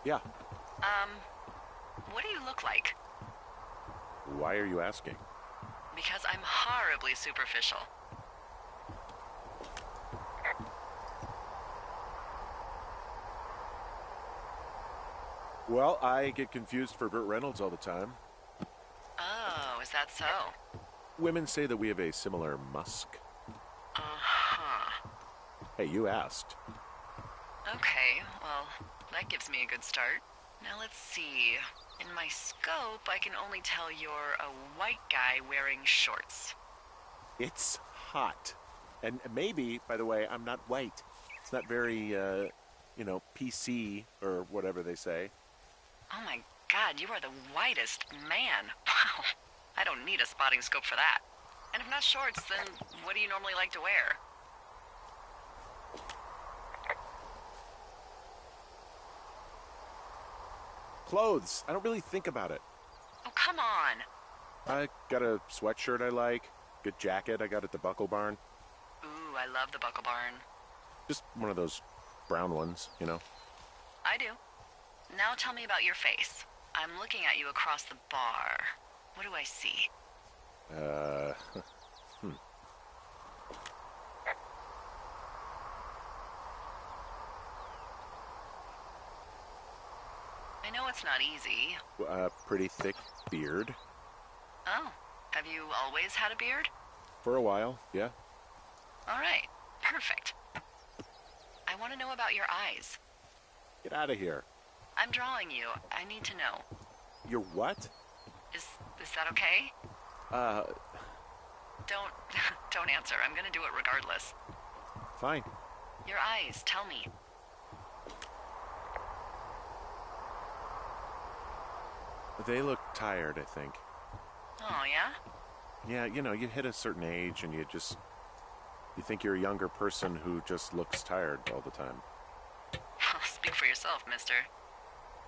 Yeah. What do you look like? Why are you asking? Because I'm horribly superficial. Well, I get confused for Burt Reynolds all the time. Oh, is that so? Women say that we have a similar musk. Uh-huh. Hey, you asked. Okay, well, that gives me a good start. Now let's see. In my scope, I can only tell you're a white guy wearing shorts. It's hot. And maybe, by the way, I'm not white. It's not very, PC or whatever they say. Oh my god, you are the whitest man. Wow. I don't need a spotting scope for that. And if not shorts, then what do you normally like to wear? Clothes. I don't really think about it. Oh, come on. I got a sweatshirt I like. Good jacket I got at the Buckle Barn. Ooh, I love the Buckle Barn. Just one of those brown ones, you know? I do. Now tell me about your face. I'm looking at you across the bar. What do I see? I know it's not easy. Pretty thick beard. Oh, have you always had a beard? For a while, yeah. All right, perfect. I want to know about your eyes. Get out of here. I'm drawing you. I need to know. You're what? Is that okay? Don't don't answer. I'm gonna do it regardless. Fine. Your eyes, tell me. They look tired, I think. Oh, yeah? Yeah, you hit a certain age and you think you're a younger person who just looks tired all the time. Speak for yourself, mister.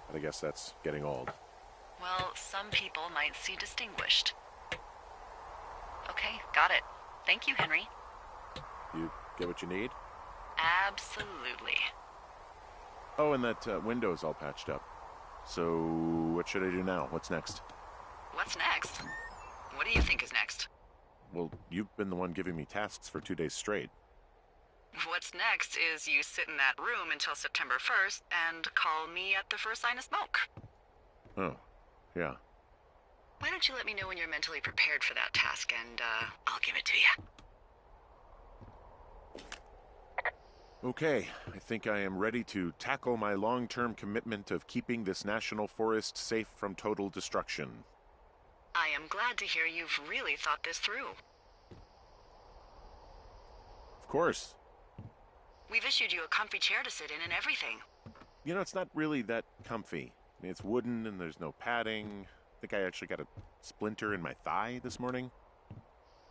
But I guess that's getting old. Well, some people might see distinguished. Okay, got it. Thank you, Henry. You get what you need? Absolutely. Oh, and that window's all patched up. So, what should I do now? What's next? What's next? What do you think is next? Well, you've been the one giving me tasks for 2 days straight. What's next is you sit in that room until September 1st and call me at the first sign of smoke. Oh, yeah. Why don't you let me know when you're mentally prepared for that task, and I'll give it to you. Okay, I think I am ready to tackle my long-term commitment of keeping this national forest safe from total destruction. I am glad to hear you've really thought this through. Of course. We've issued you a comfy chair to sit in and everything. You know, it's not really that comfy. I mean, it's wooden and there's no padding. I think I actually got a splinter in my thigh this morning.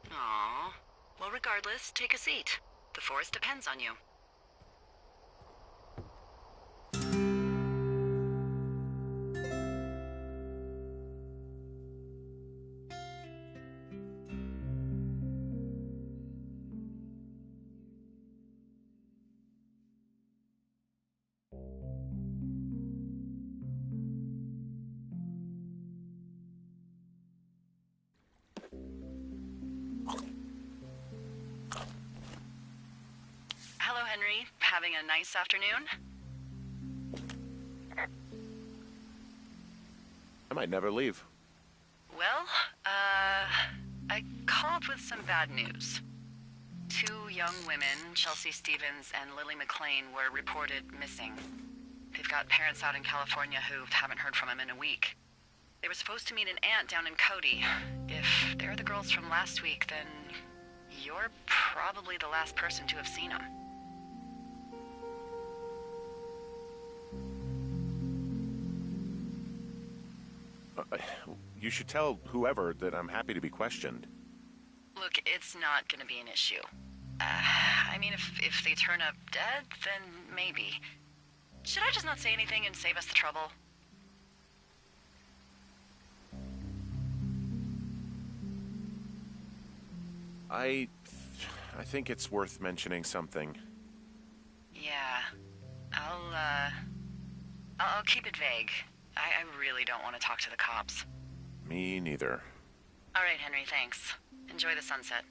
Aww. Well, regardless, take a seat. The forest depends on you. Hello, Henry. Having a nice afternoon? I might never leave. Well, I called with some bad news. 2 young women, Chelsea Stevens and Lily McLean, were reported missing. They've got parents out in California who haven't heard from them in a week. They were supposed to meet an aunt down in Cody. If they're the girls from last week, then you're probably the last person to have seen them. You should tell whoever that I'm happy to be questioned. Look, it's not gonna be an issue. I mean, if they turn up dead, then maybe. Should I just not say anything and save us the trouble? I think it's worth mentioning something. Yeah. I'll keep it vague. I really don't want to talk to the cops. Me neither. All right, Henry, thanks. Enjoy the sunset.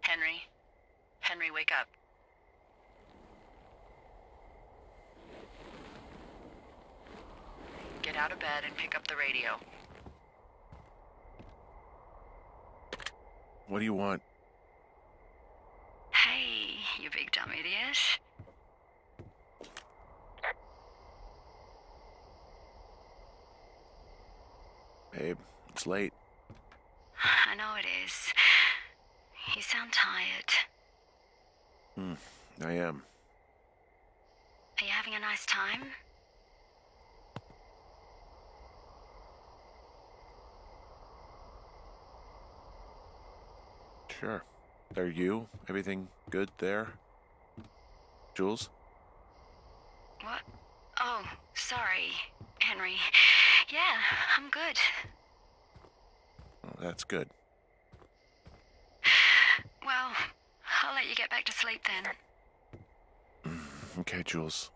Henry? Henry, wake up. Get out of bed and pick up the radio. What do you want? Hey, you big dumb idiot. Babe, it's late. I know it is. You sound tired. I am. Are you having a nice time? Sure. Are you? Everything good there? Jules? What? Oh, sorry, Henry. Yeah, I'm good. Oh, that's good. Well, I'll let you get back to sleep then. Okay, Jules.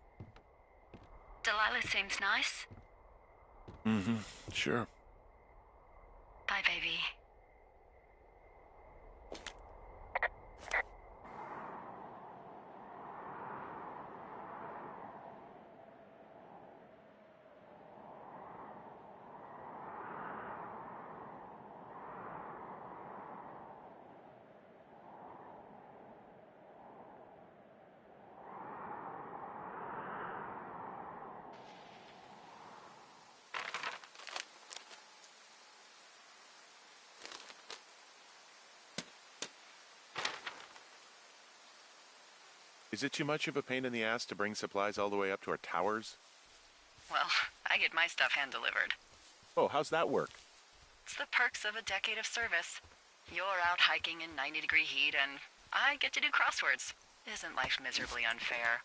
Delilah seems nice. Sure. Bye, baby. Is it too much of a pain in the ass to bring supplies all the way up to our towers? Well, I get my stuff hand-delivered. Oh, how's that work? It's the perks of a decade of service. You're out hiking in 90-degree heat, and I get to do crosswords. Isn't life miserably unfair?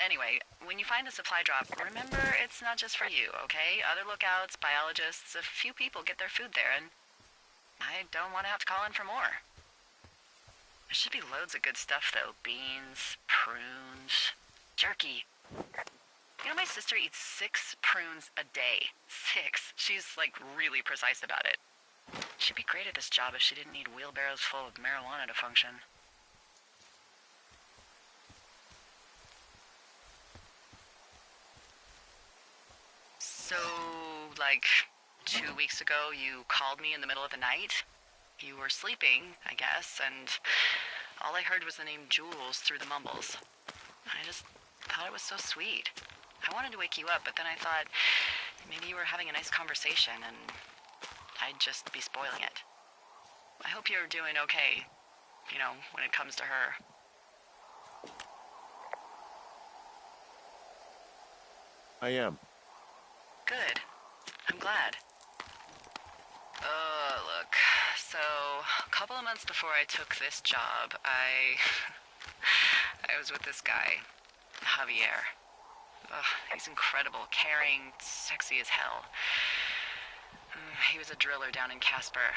Anyway, when you find a supply drop, remember it's not just for you, okay? Other lookouts, biologists, a few people get their food there, and I don't want to have to call in for more. There should be loads of good stuff, though. Beans, prunes, jerky. You know, my sister eats 6 prunes a day. 6. She's, like, really precise about it. She'd be great at this job if she didn't need wheelbarrows full of marijuana to function. So, like, 2 weeks ago, you called me in the middle of the night? You were sleeping, I guess, and all I heard was the name Jules through the mumbles. I just thought it was so sweet. I wanted to wake you up, but then I thought maybe you were having a nice conversation and I'd just be spoiling it. I hope you're doing okay, you know, when it comes to her. I am. Good. I'm glad. Look. So, a couple of months before I took this job, I was with this guy, Javier. He's incredible, caring, sexy as hell. He was a driller down in Casper.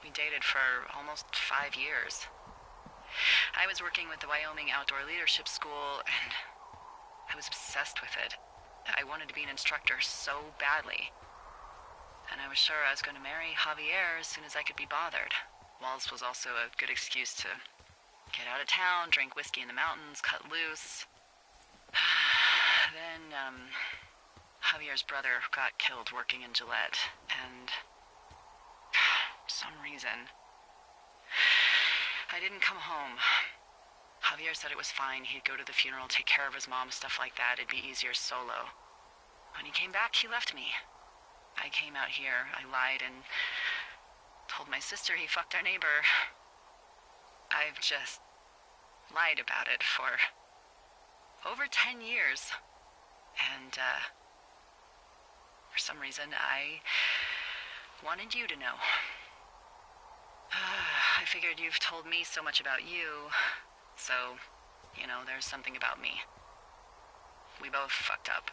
We dated for almost 5 years. I was working with the Wyoming Outdoor Leadership School, and I was obsessed with it. I wanted to be an instructor so badly. And I was sure I was going to marry Javier as soon as I could be bothered. Walls was also a good excuse to get out of town, drink whiskey in the mountains, cut loose. Then, Javier's brother got killed working in Gillette, and for some reason, I didn't come home. Javier said it was fine. He'd go to the funeral, take care of his mom, stuff like that. It'd be easier solo. When he came back, he left me. I came out here, I lied, and told my sister he fucked our neighbor. I've just lied about it for over 10 years. And, for some reason, I wanted you to know. I figured you've told me so much about you, so, you know, there's something about me. We both fucked up.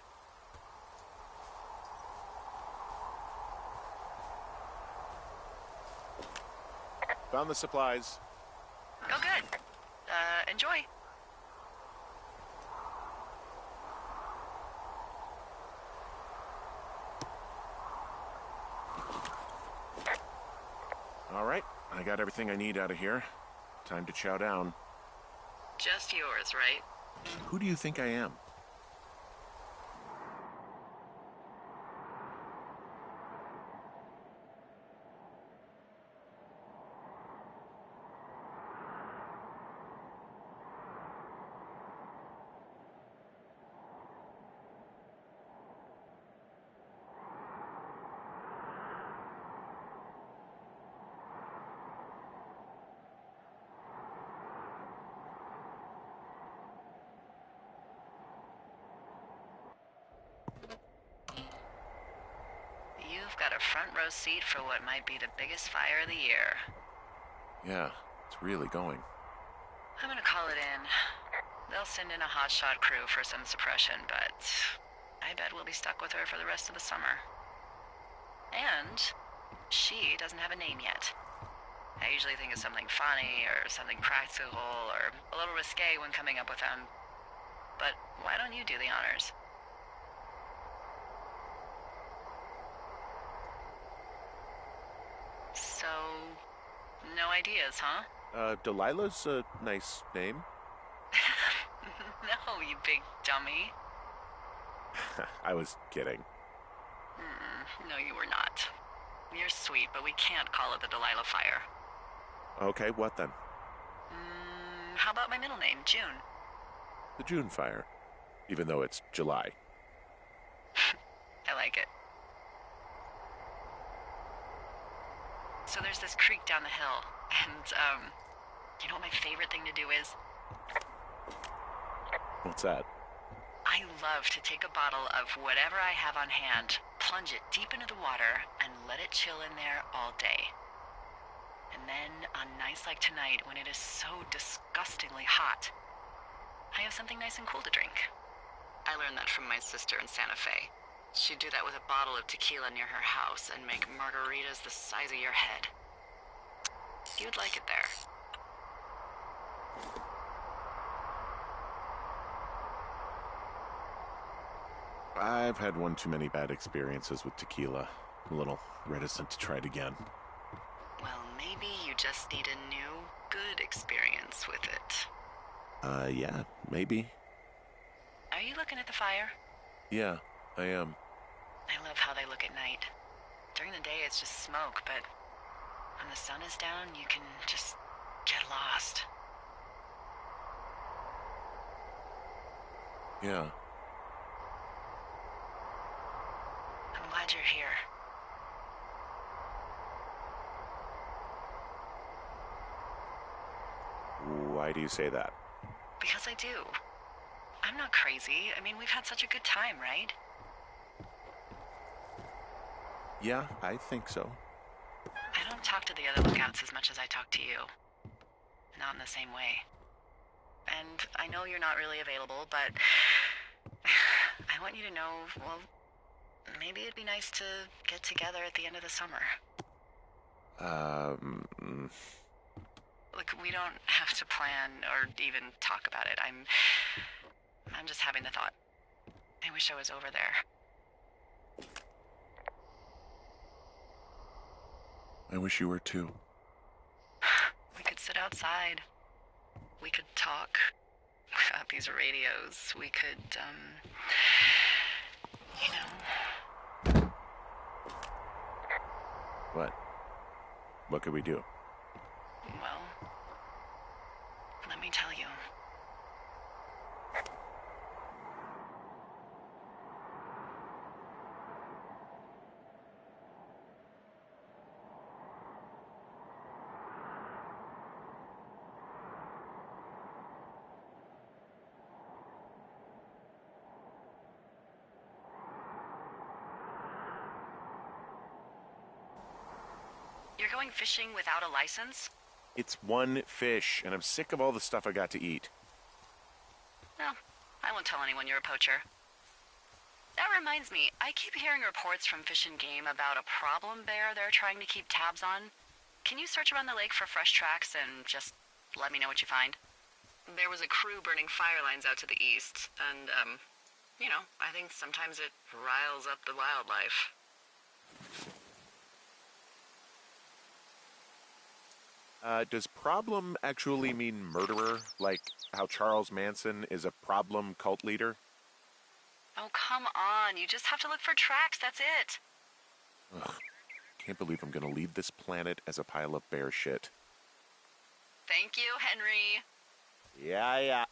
Found the supplies. Oh, good. Enjoy. All right, I got everything I need out of here. Time to chow down. Just yours, right? Who do you think I am? You've got a front row seat for what might be the biggest fire of the year. Yeah, it's really going. I'm gonna call it in. They'll send in a hotshot crew for some suppression, but I bet we'll be stuck with her for the rest of the summer. And she doesn't have a name yet. I usually think of something funny or something practical or a little risque when coming up with them. But why don't you do the honors? So, no ideas, huh? Delilah's a nice name. No, you big dummy. I was kidding. No, you were not. You're sweet, but we can't call it the Delilah Fire. Okay, what then? How about my middle name, June? The June fire. Even though it's July. I like it. So there's this creek down the hill, and, you know what my favorite thing to do is? What's that? I love to take a bottle of whatever I have on hand, plunge it deep into the water, and let it chill in there all day. And then, on nights like tonight, when it is so disgustingly hot, I have something nice and cool to drink. I learned that from my sister in Santa Fe. She'd do that with a bottle of tequila near her house and make margaritas the size of your head. You'd like it there. I've had one too many bad experiences with tequila. I'm a little reticent to try it again. Well, maybe you just need a new, good experience with it. Yeah, maybe. Are you looking at the fire? Yeah, I am. I love how they look at night. During the day, it's just smoke, but when the sun is down, you can just get lost. Yeah. I'm glad you're here. Why do you say that? Because I do. I'm not crazy. I mean, we've had such a good time, right? Yeah, I think so. I don't talk to the other lookouts as much as I talk to you. Not in the same way. And I know you're not really available, but I want you to know, well, maybe it'd be nice to get together at the end of the summer. Look, we don't have to plan or even talk about it. I'm just having the thought. I wish I was over there. I wish you were too. We could sit outside. We could talk about these radios. We could, you know. What? What could we do? Well, let me tell you. You're going fishing without a license? It's one fish, and I'm sick of all the stuff I got to eat. Well, I won't tell anyone you're a poacher. That reminds me, I keep hearing reports from Fish and Game about a problem bear they're trying to keep tabs on. Can you search around the lake for fresh tracks and just let me know what you find? There was a crew burning fire lines out to the east, and, you know, I think sometimes it riles up the wildlife. Does problem actually mean murderer? Like how Charles Manson is a problem cult leader? Oh, come on. You just have to look for tracks, that's it. Ugh. Can't believe I'm gonna leave this planet as a pile of bear shit. Thank you, Henry. Yeah.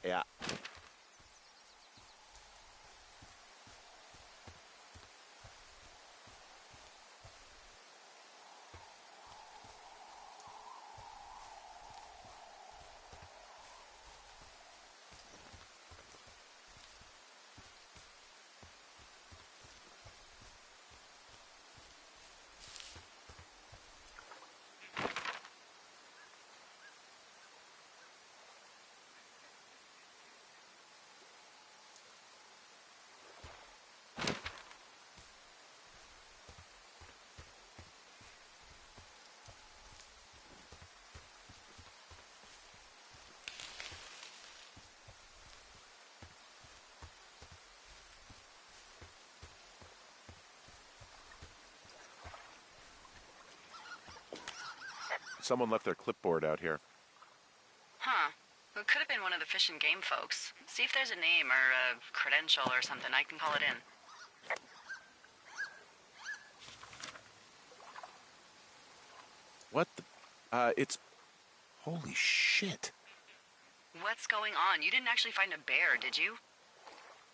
Someone left their clipboard out here. Huh. It could have been one of the Fish and Game folks. See if there's a name or a credential or something. I can call it in. What the... it's... Holy shit. What's going on? You didn't actually find a bear, did you?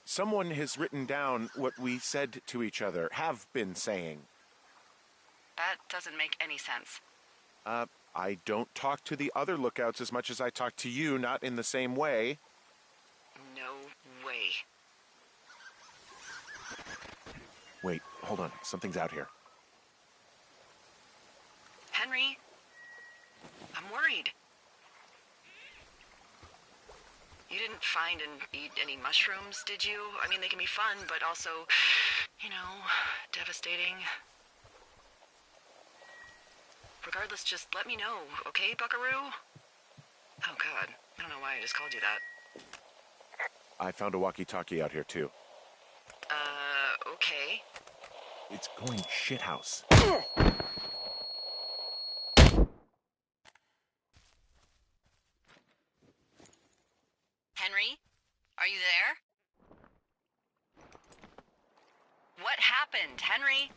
Someone has written down what we said to each other, have been saying. That doesn't make any sense. I don't talk to the other lookouts as much as I talk to you, not in the same way. No way. Wait, hold on. Something's out here. Henry? I'm worried. You didn't find and eat any mushrooms, did you? I mean, they can be fun, but also, you know, devastating. Regardless, just let me know, okay, buckaroo? Oh, God. I don't know why I just called you that. I found a walkie-talkie out here, too. Okay. It's going shithouse. Henry? Are you there? What happened, Henry?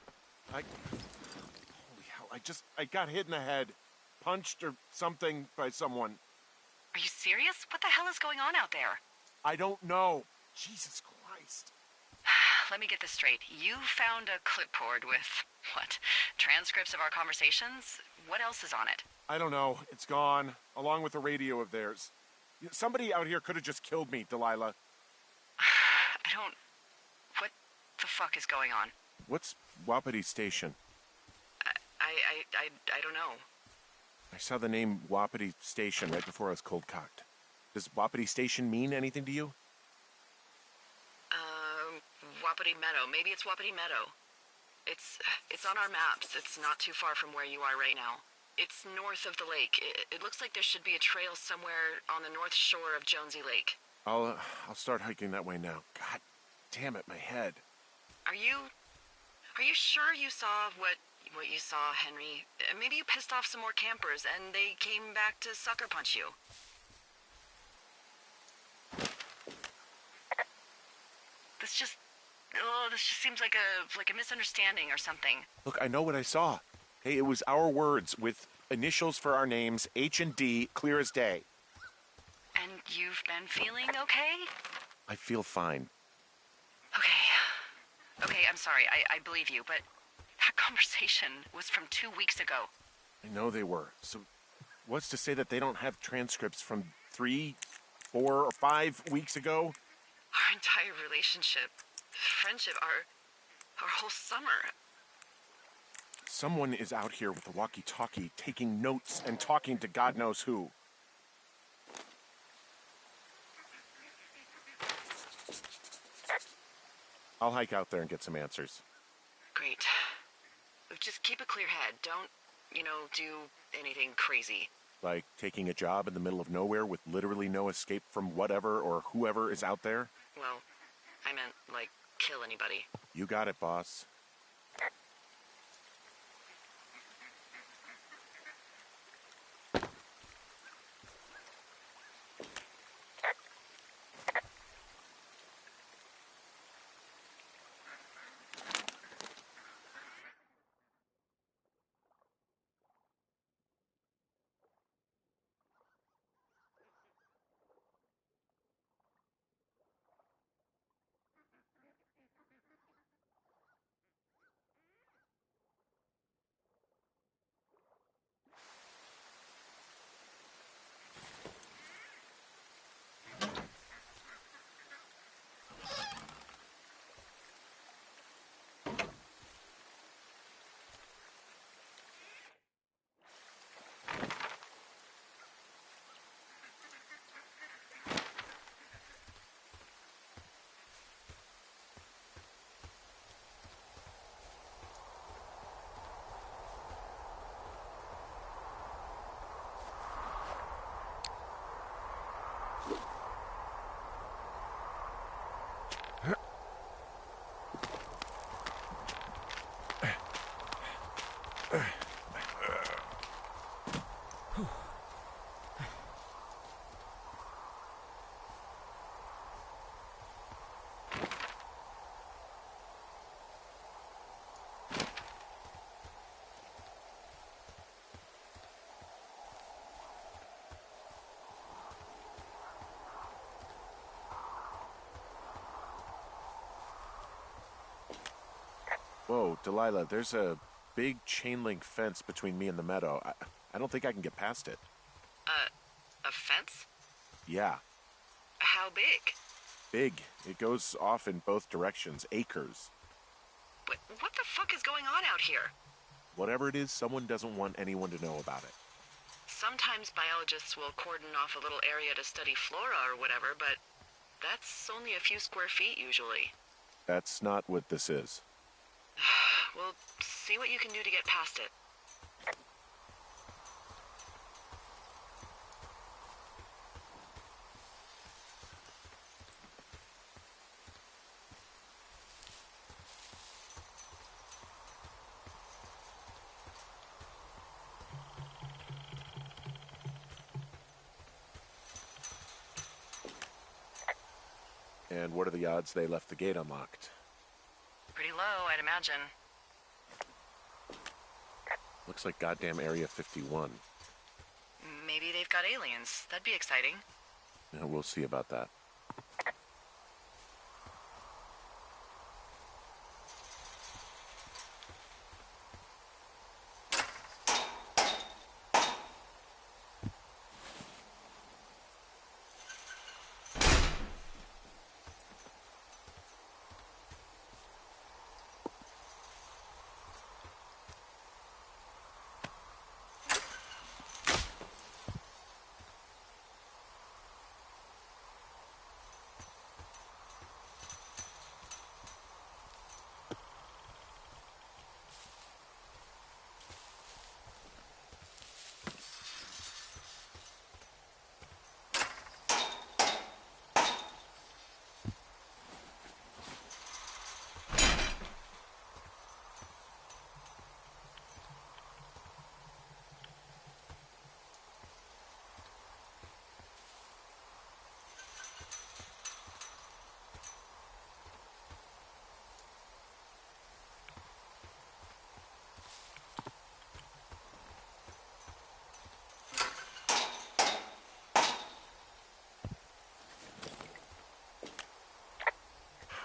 Holy hell, I got hit in the head. Punched or something by someone. Are you serious? What the hell is going on out there? I don't know. Jesus Christ. Let me get this straight. You found a clipboard with, what, transcripts of our conversations? What else is on it? I don't know. It's gone, along with the radio of theirs. Somebody out here could have just killed me, Delilah. What the fuck is going on? What's Wapiti Station? I don't know. I saw the name Wapiti Station right before I was cold-cocked. Does Wapiti Station mean anything to you? Wapiti Meadow. Maybe it's Wapiti Meadow. It's on our maps. It's not too far from where you are right now. It's north of the lake. It looks like there should be a trail somewhere on the north shore of Jonesy Lake. I'll start hiking that way now. God damn it, my head. Are you sure you saw what you saw, Henry? Maybe you pissed off some more campers and they came back to sucker punch you. This just seems like a misunderstanding or something. Look, I know what I saw. Hey, it was our words with initials for our names, H and D, clear as day. And you've been feeling okay? I feel fine. Okay, I'm sorry. I believe you, but that conversation was from 2 weeks ago. I know they were. So what's to say that they don't have transcripts from 3, 4, or 5 weeks ago? Our entire relationship, friendship, our whole summer. Someone is out here with a walkie-talkie, taking notes and talking to God knows who. I'll hike out there and get some answers. Great. Just keep a clear head. Don't, do anything crazy. Like taking a job in the middle of nowhere with literally no escape from whatever or whoever is out there? Well, I meant, kill anybody. You got it, boss. Whoa, Delilah, there's a big chain link fence between me and the meadow. I don't think I can get past it. A fence? Yeah. How big? Big. It goes off in both directions. Acres. What the fuck is going on out here? Whatever it is, someone doesn't want anyone to know about it. Sometimes biologists will cordon off a little area to study flora or whatever, but that's only a few square feet usually. That's not what this is. Well, see what you can do to get past it. And what are the odds they left the gate unlocked? Pretty low, I'd imagine. Looks like goddamn Area 51. Maybe they've got aliens. That'd be exciting. Yeah, we'll see about that.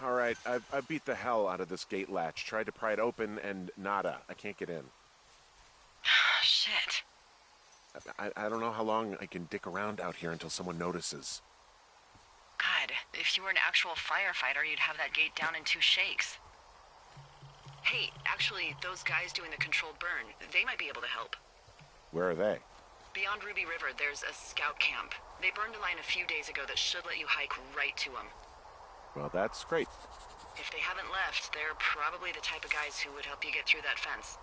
All right, I've beat the hell out of this gate latch. Tried to pry it open, and nada. I can't get in. Shit. I don't know how long I can dick around out here until someone notices. God, if you were an actual firefighter, you'd have that gate down in 2 shakes. Hey, actually, those guys doing the controlled burn, they might be able to help. Where are they? Beyond Ruby River, there's a scout camp. They burned a line a few days ago that should let you hike right to them. Well, that's great. If they haven't left, they're probably the type of guys who would help you get through that fence.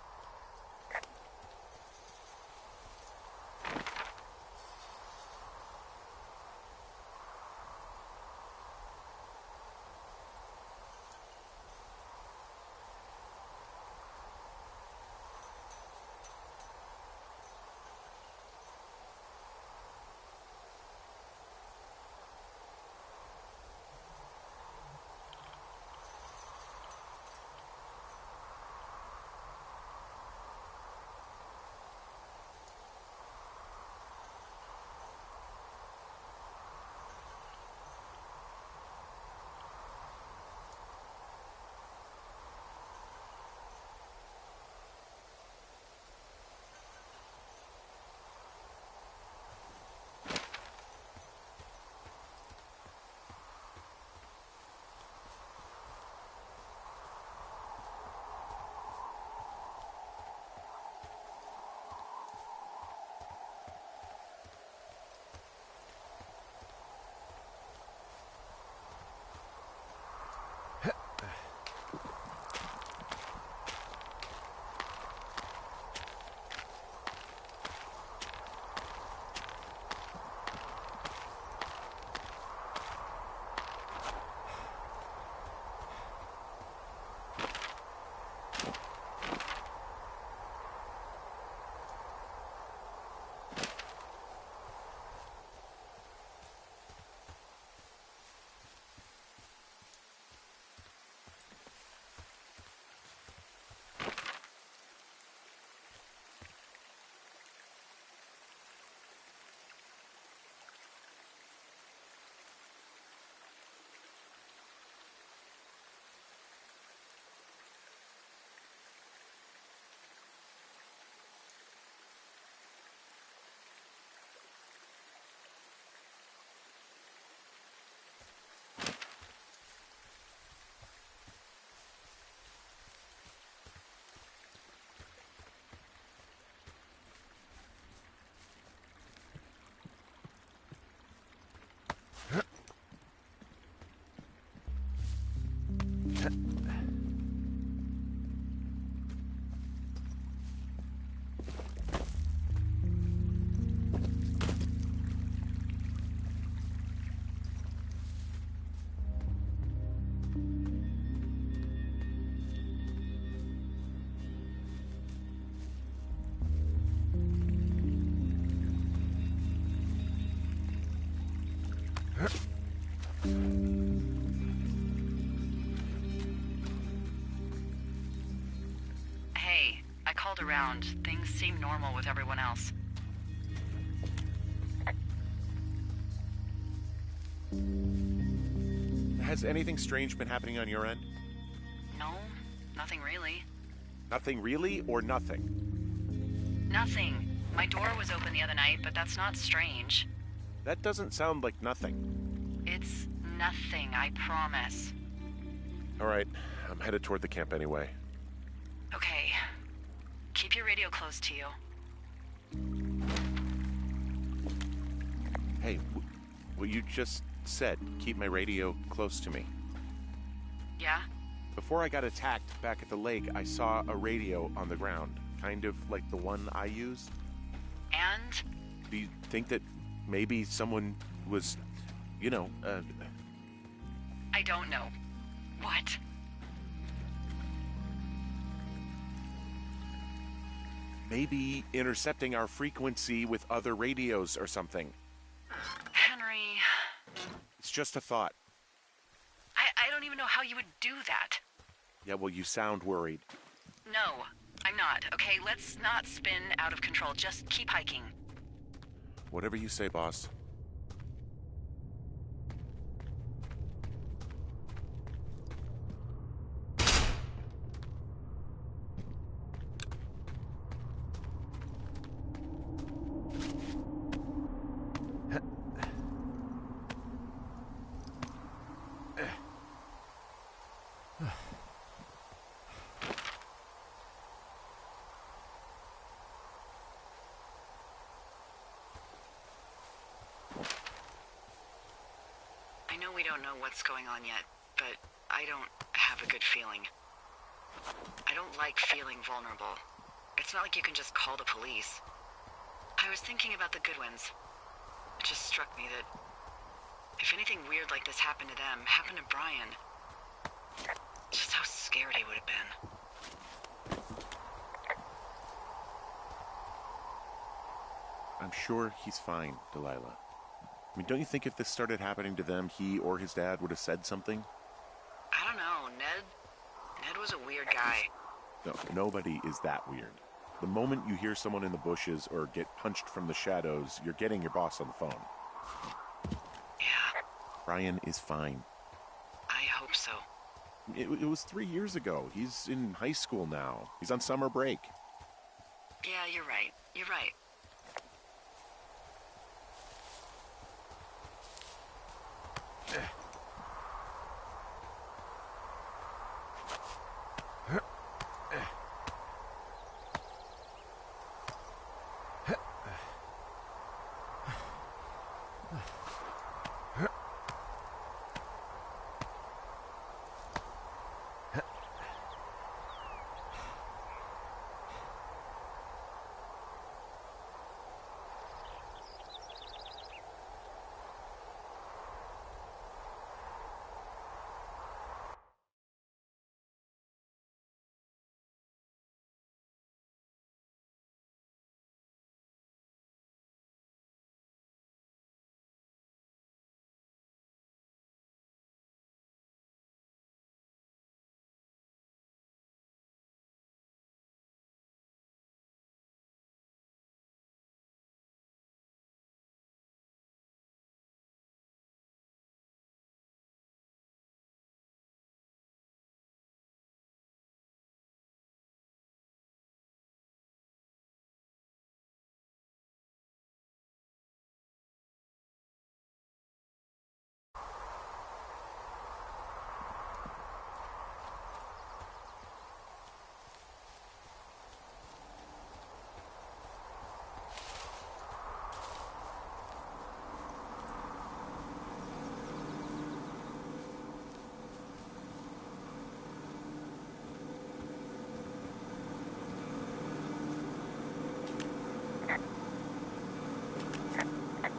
Hey, I called around. Things seem normal with everyone else. Has anything strange been happening on your end? No, nothing really. Nothing really, or nothing? Nothing. My door was open the other night, but that's not strange. That doesn't sound like nothing. It's nothing, I promise. All right, I'm headed toward the camp anyway. Okay. Keep your radio close to you. Hey, what you just said, keep my radio close to me. Yeah? Before I got attacked back at the lake, I saw a radio on the ground, kind of like the one I use. And? Do you think that maybe someone was, I don't know. What? maybe intercepting our frequency with other radios or something? Henry... It's just a thought. I don't even know how you would do that. Yeah, well, you sound worried. No, I'm not. Okay, let's not spin out of control. Just keep hiking. Whatever you say, boss. don't know what's going on yet, but I don't have a good feeling. I don't like feeling vulnerable. It's not like you can just call the police. I was thinking about the Goodwins. It just struck me that if anything weird like this happened to them, happened to Brian, just how scared he would have been. I'm sure he's fine, Delilah. I mean, don't you think if this started happening to them, he or his dad would have said something? I don't know, Ned was a weird guy. No, nobody is that weird. The moment you hear someone in the bushes or get punched from the shadows, you're getting your boss on the phone. Yeah. Brian is fine. I hope so. It was 3 years ago. He's in high school now. He's on summer break. Yeah, you're right. You're right.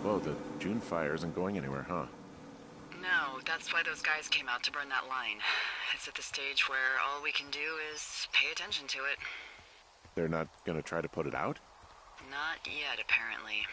Whoa, the June fire isn't going anywhere, huh? No, that's why those guys came out to burn that line. It's at the stage where all we can do is pay attention to it. They're not gonna try to put it out? Not yet, apparently.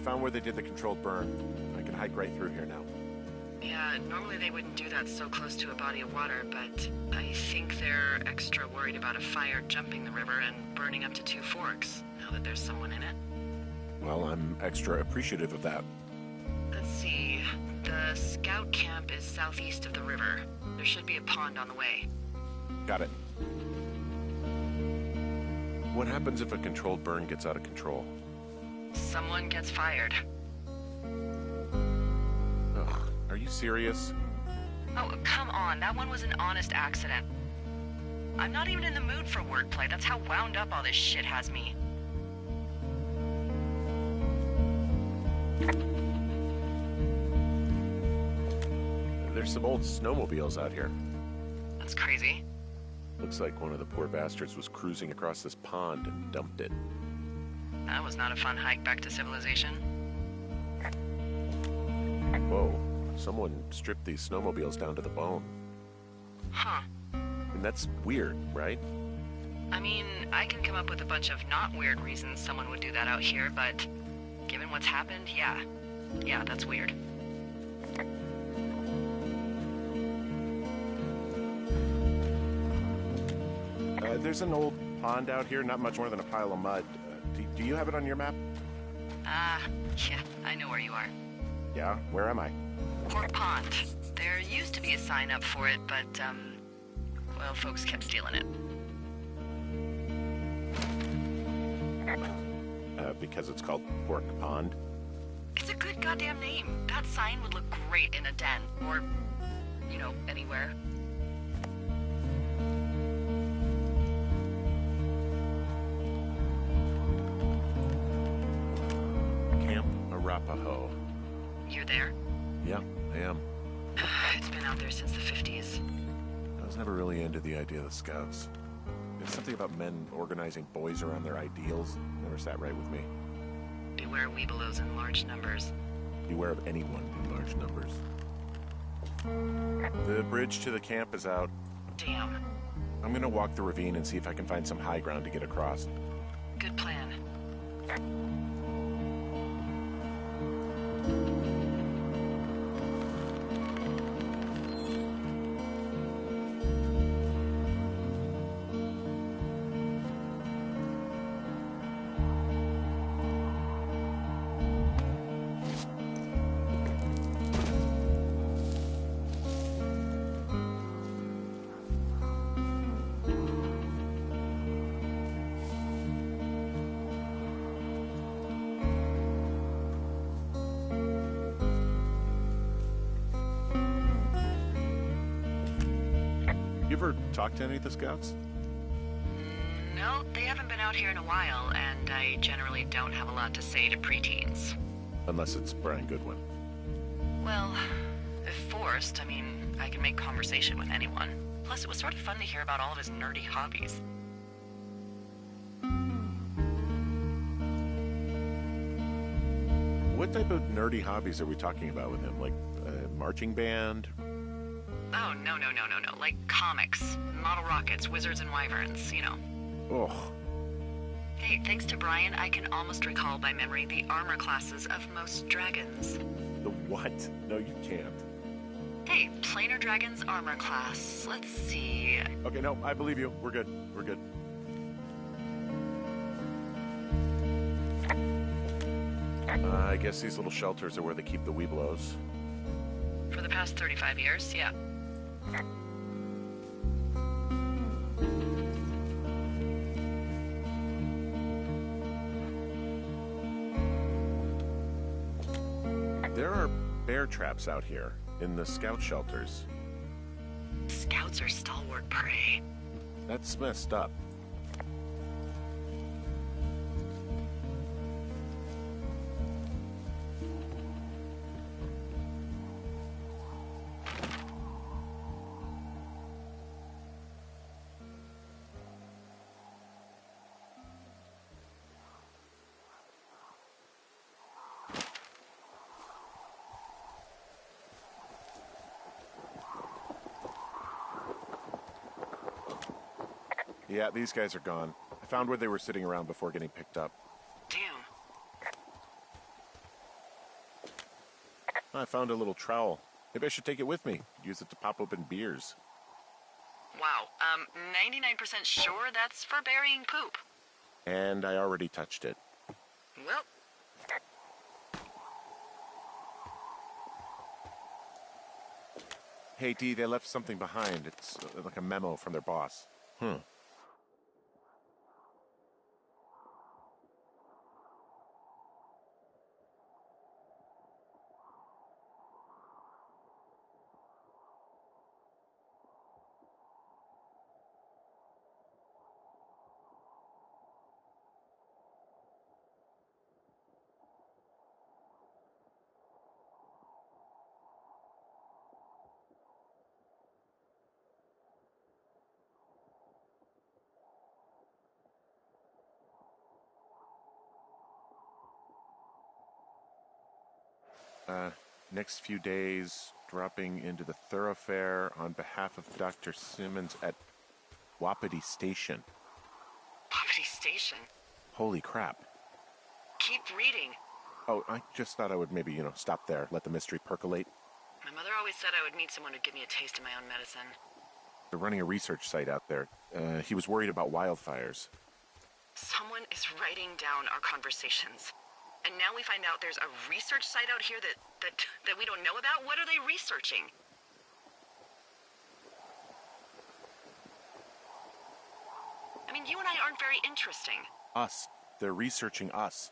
found where they did the controlled burn. I can hike right through here now. Yeah, normally they wouldn't do that so close to a body of water, but I think they're extra worried about a fire jumping the river and burning up to 2 forks, now that there's someone in it. Well, I'm extra appreciative of that. Let's see. The scout camp is southeast of the river. There should be a pond on the way. Got it. What happens if a controlled burn gets out of control? Someone gets fired. Ugh, are you serious? Oh, come on. That one was an honest accident. I'm not even in the mood for wordplay. That's how wound up all this shit has me. There's some old snowmobiles out here. That's crazy. Looks like one of the poor bastards was cruising across this pond and dumped it. That was not a fun hike back to civilization. Whoa, someone stripped these snowmobiles down to the bone. Huh. And that's weird, right? I mean, I can come up with a bunch of not weird reasons someone would do that out here, but given what's happened, yeah. Yeah, that's weird. There's an old pond out here, not much more than a pile of mud. Do you have it on your map? Yeah, I know where you are. Yeah, where am I? Port Pond. There used to be a sign up for it, but, well, folks kept stealing it. Because it's called Pork Pond? It's a good goddamn name. That sign would look great in a den, or, you know, anywhere. Arapaho. You're there? Yeah, I am. It's been out there since the 50s. I was never really into the idea of the Scouts. There's something about men organizing boys around their ideals. Never sat right with me. Beware weebelows in large numbers. Beware of anyone in large numbers. The bridge to the camp is out. Damn. I'm gonna walk the ravine and see if I can find some high ground to get across. Good plan. You ever talk to any of the Scouts? No, they haven't been out here in a while, and I generally don't have a lot to say to preteens. Unless it's Brian Goodwin. Well, if forced, I mean, I can make conversation with anyone. Plus, it was sort of fun to hear about all of his nerdy hobbies. What type of nerdy hobbies are we talking about with him? Like marching band? Oh, no. Like comics, model rockets, wizards and wyverns, you know. Oh. Hey, thanks to Brian, I can almost recall by memory the armor classes of most dragons. The what? No, you can't. Hey, planar dragons armor class. Let's see. Okay, no, I believe you. We're good. We're good. I guess these little shelters are where they keep the weebelows. For the past 35 years, yeah. There are bear traps out here in the scout shelters. Scouts are stalwart prey. That's messed up. Yeah, these guys are gone. I found where they were sitting around before getting picked up. Damn. I found a little trowel. Maybe I should take it with me. Use it to pop open beers. Wow, 99% sure that's for burying poop. And I already touched it. Well, Hey, Dee, they left something behind. It's like a memo from their boss. Next few days, dropping into the thoroughfare on behalf of Dr. Simmons at Wapiti Station. Poverty Station. Holy crap. Keep reading. Oh, I just thought I would maybe, stop there, let the mystery percolate. My mother always said I would meet someone who'd give me a taste of my own medicine. They're running a research site out there. He was worried about wildfires. Someone is writing down our conversations. And now we find out there's a research site out here that we don't know about? What are they researching? I mean, you and I aren't very interesting. Us. They're researching us.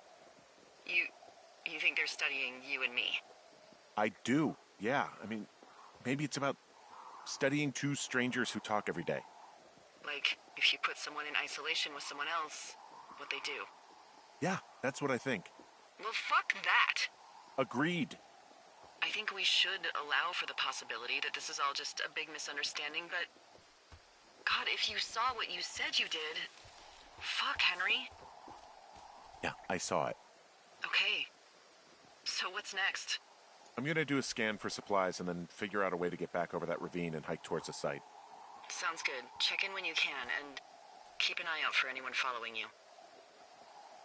You think they're studying you and me? I do, yeah. I mean, maybe it's about studying two strangers who talk every day. Like, if you put someone in isolation with someone else, what they do. Yeah, that's what I think. Well, fuck that. Agreed. I think we should allow for the possibility that this is all just a big misunderstanding, but... God, if you saw what you said you did... Fuck, Henry. Yeah, I saw it. Okay. So what's next? I'm gonna do a scan for supplies and then figure out a way to get back over that ravine and hike towards the site. Sounds good. Check in when you can, and keep an eye out for anyone following you.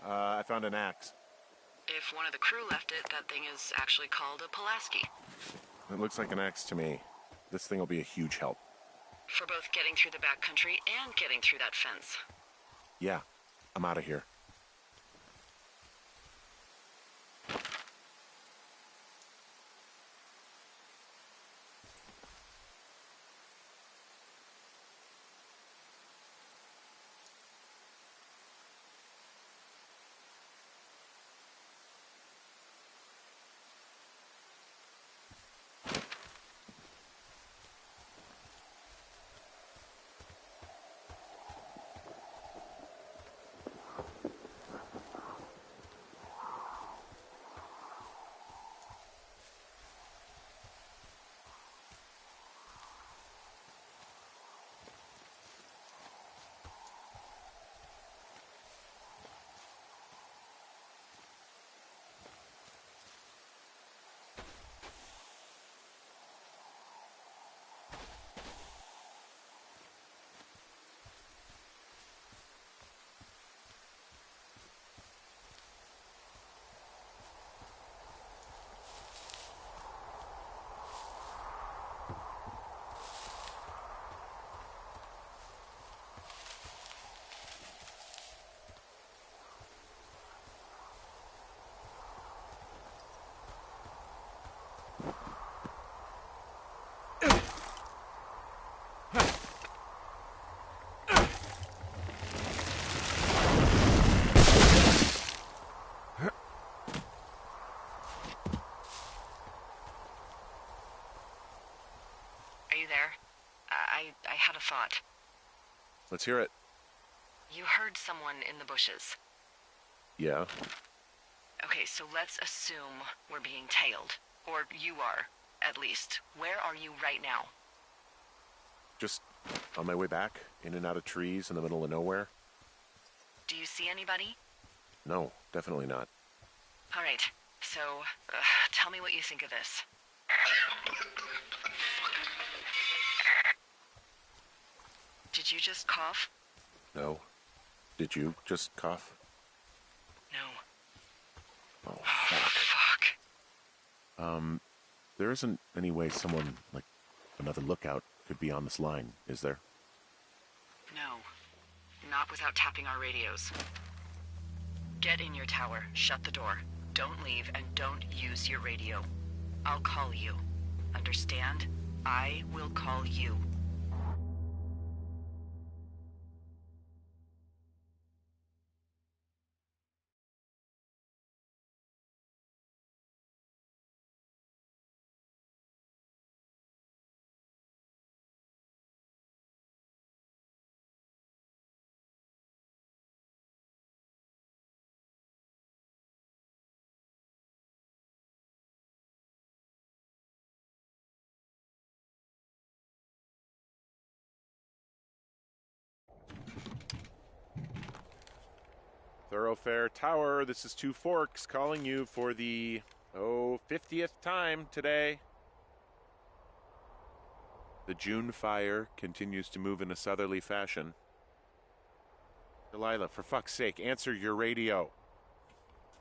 I found an axe. If one of the crew left it, that thing is actually called a Pulaski. It looks like an axe to me. This thing will be a huge help. For both getting through the backcountry and getting through that fence. Yeah, I'm out of here. I had a thought. Let's hear it. You heard someone in the bushes. Yeah? Okay, so let's assume we're being tailed. Or you are, at least. Where are you right now? Just on my way back, in and out of trees in the middle of nowhere. Do you see anybody? No, definitely not. All right, so tell me what you think of this. Did you just cough? No. Did you just cough? No. Oh, fuck. Fuck. there isn't any way someone, like another lookout, could be on this line, is there? No. Not without tapping our radios. Get in your tower, shut the door. Don't leave, and don't use your radio. I'll call you. Understand? I will call you. Thoroughfare Tower, this is Two Forks calling you for the, 50th time today. The June fire continues to move in a southerly fashion. Delilah, for fuck's sake, answer your radio.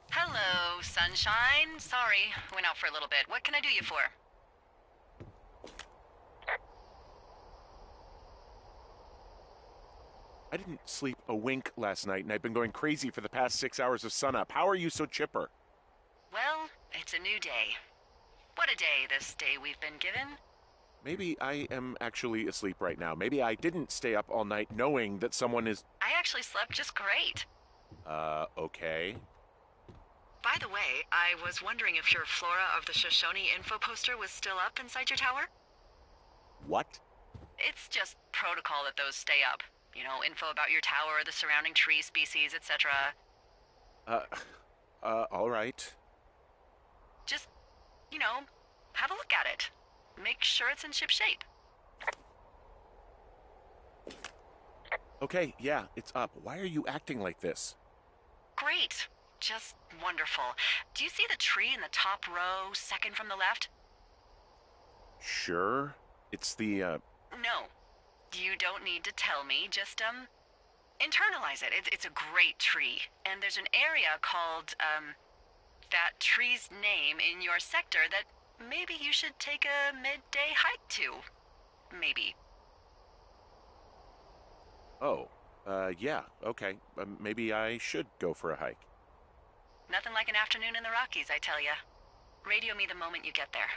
Hello, sunshine. Sorry, went out for a little bit. What can I do you for? I didn't sleep a wink last night, and I've been going crazy for the past 6 hours of sunup. How are you so chipper? Well, it's a new day. What a day, this day we've been given. Maybe I am actually asleep right now. Maybe I didn't stay up all night knowing that someone is... I actually slept just great. Okay. By the way, I was wondering if your Flora of the Shoshone info poster was still up inside your tower? What? It's just protocol that those stay up. You know, info about your tower, the surrounding tree species, etc. All right. Just, you know, have a look at it. Make sure it's in ship shape. Okay, yeah, it's up. Why are you acting like this? Great. Just wonderful. Do you see the tree in the top row, second from the left? Sure. It's the, No. You don't need to tell me. Just, internalize it. It's a great tree. And there's an area called, that tree's name in your sector that maybe you should take a midday hike to. Maybe. Oh, yeah, okay. Maybe I should go for a hike. Nothing like an afternoon in the Rockies, I tell ya. Radio me the moment you get there.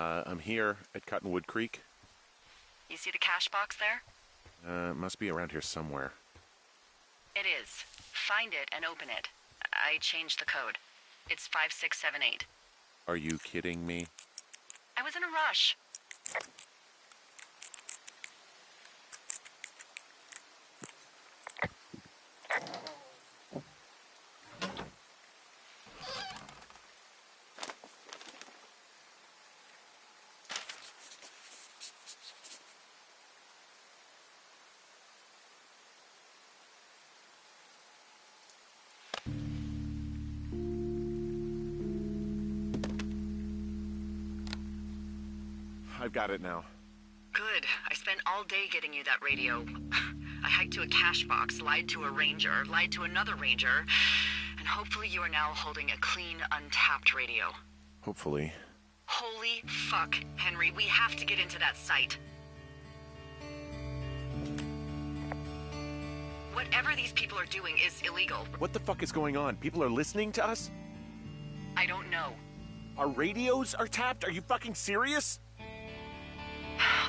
I'm here at Cottonwood Creek. You see the cash box there? It must be around here somewhere. It is. Find it and open it. I changed the code. It's 5678. Are you kidding me? I was in a rush. I've got it now. Good. I spent all day getting you that radio. I hiked to a cash box, lied to a ranger, lied to another ranger, and hopefully you are now holding a clean, untapped radio. Hopefully. Holy fuck, Henry, we have to get into that site. Whatever these people are doing is illegal. What the fuck is going on? People are listening to us? I don't know. Our radios are tapped? Are you fucking serious?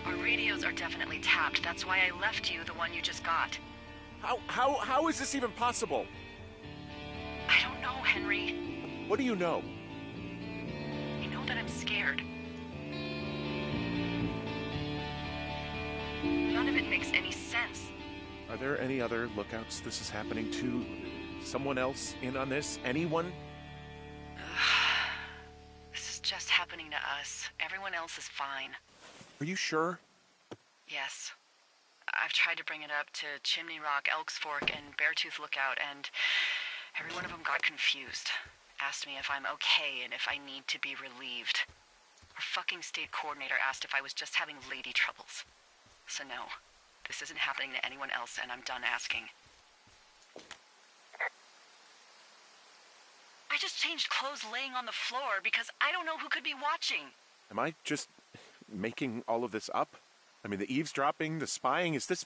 Our radios are definitely tapped. That's why I left you the one you just got. How is this even possible? I don't know, Henry. What do you know? I know that I'm scared. None of it makes any sense. Are there any other lookouts this is happening to? Someone else in on this? Anyone? This is just happening to us. Everyone else is fine. Are you sure? Yes. I've tried to bring it up to Chimney Rock, Elks Fork, and Beartooth Lookout, and every one of them got confused. Asked me if I'm okay and if I need to be relieved. Our fucking state coordinator asked if I was just having lady troubles. So no, this isn't happening to anyone else, and I'm done asking. I just changed clothes laying on the floor because I don't know who could be watching. Am I just making all of this up? I mean, the eavesdropping, the spying, is this...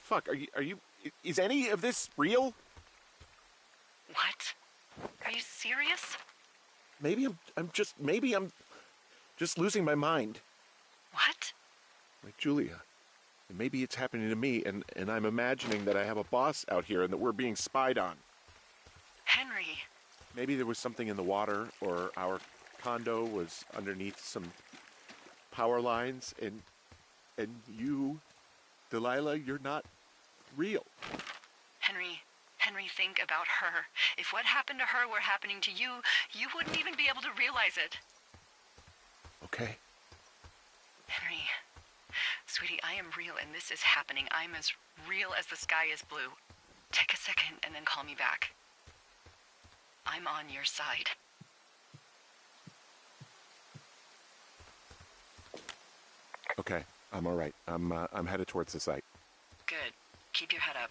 Fuck, is any of this real? What? Are you serious? Maybe I'm just losing my mind. What? Like Julia. And maybe it's happening to me, and I'm imagining that I have a boss out here and that we're being spied on. Henry. Maybe there was something in the water, or our condo was underneath some power lines, and you, Delilah, you're not real. Henry, think about her. If what happened to her were happening to you, you wouldn't even be able to realize it. Okay. Henry, sweetie, I am real and this is happening. I'm as real as the sky is blue. Take a second and then call me back. I'm on your side. Okay, I'm all right. I'm headed towards the site. Good. Keep your head up.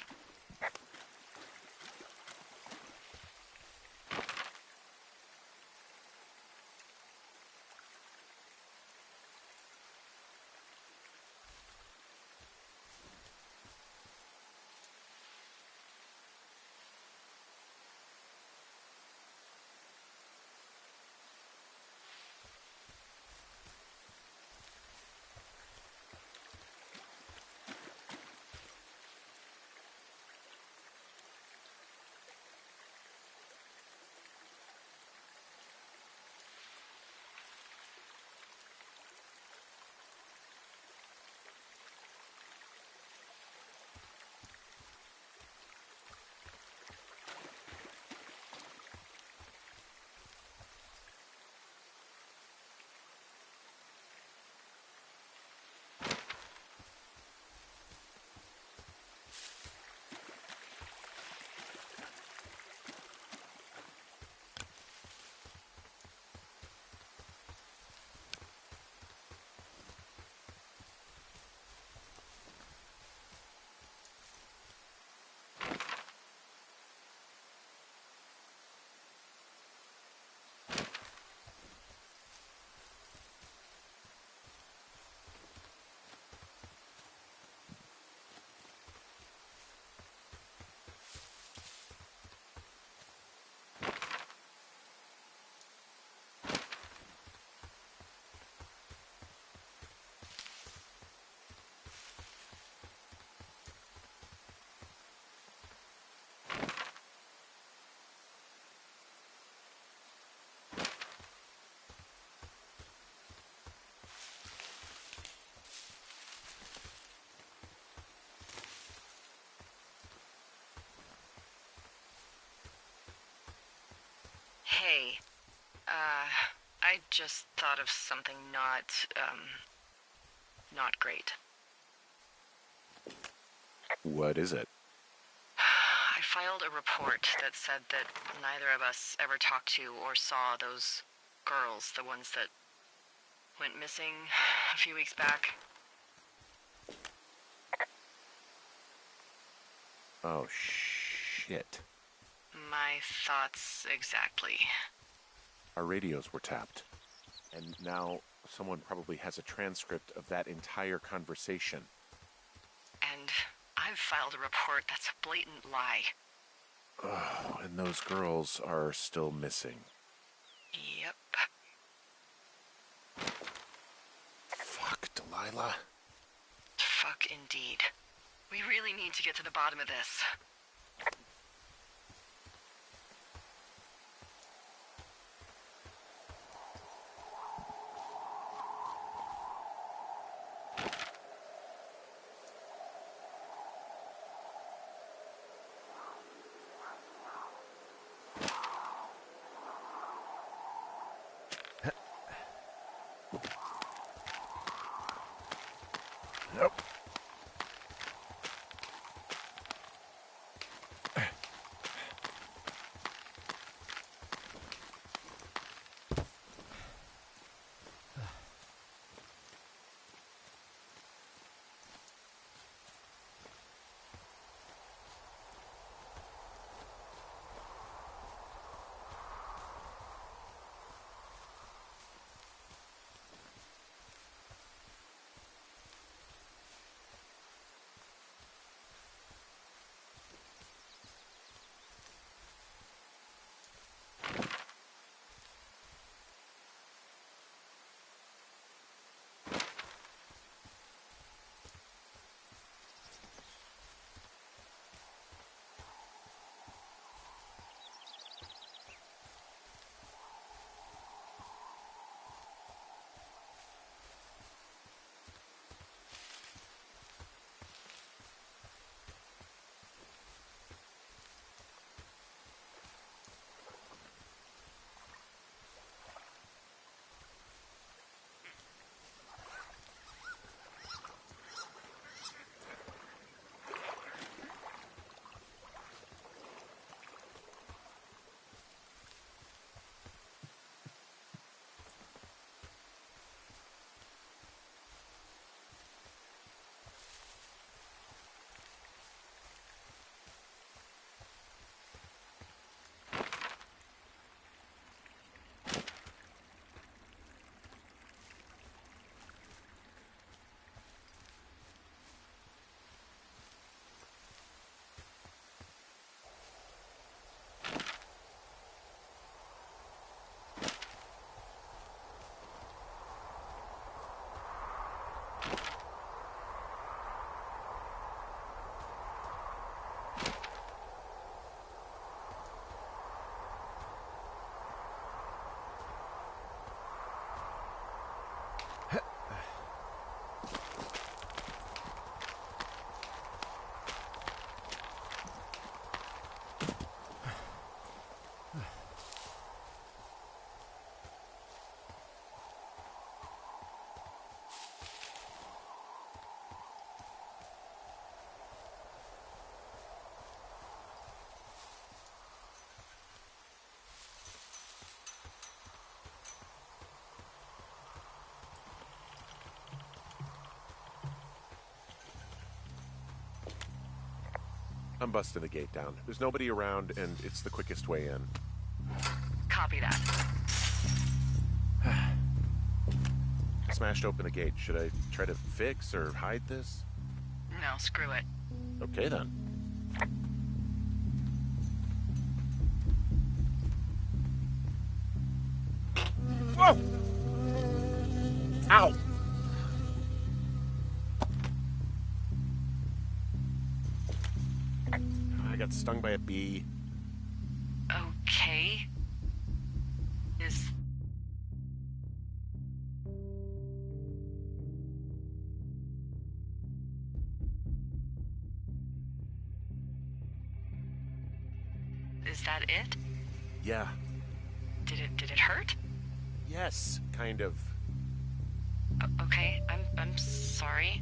Hey, I just thought of something not great. What is it? I filed a report that said that neither of us ever talked to or saw those girls, the ones that went missing a few weeks back. Oh, shit. My thoughts exactly. Our radios were tapped. And now someone probably has a transcript of that entire conversation. And I've filed a report that's a blatant lie. Oh, and those girls are still missing. Yep. Fuck, Delilah. Fuck indeed. We really need to get to the bottom of this. Nope. I'm busting the gate down. There's nobody around, and it's the quickest way in. Copy that. Smashed open the gate. Should I try to fix or hide this? No, screw it. Okay, then. Whoa! Ow! I got stung by a bee. Okay. Is that it? Yeah. Did it hurt? Yes, kind of. Okay, I'm sorry.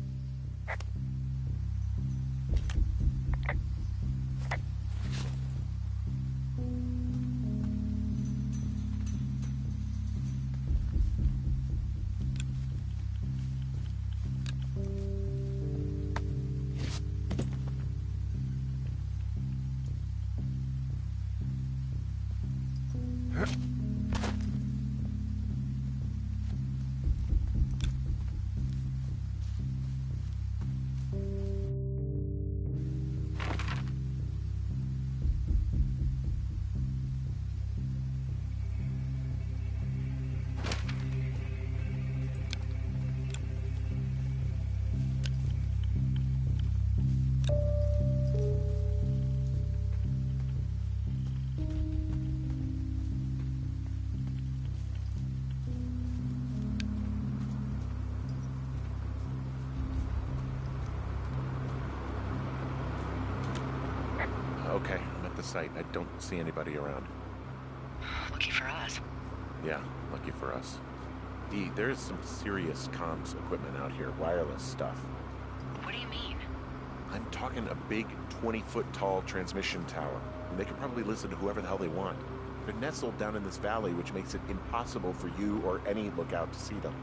Okay, I'm at the site. I don't see anybody around. Lucky for us. Yeah, lucky for us. There's some serious comms equipment out here, wireless stuff. What do you mean? I'm talking a big 20-foot tall transmission tower, and they can probably listen to whoever the hell they want. They're nestled down in this valley, which makes it impossible for you or any lookout to see them.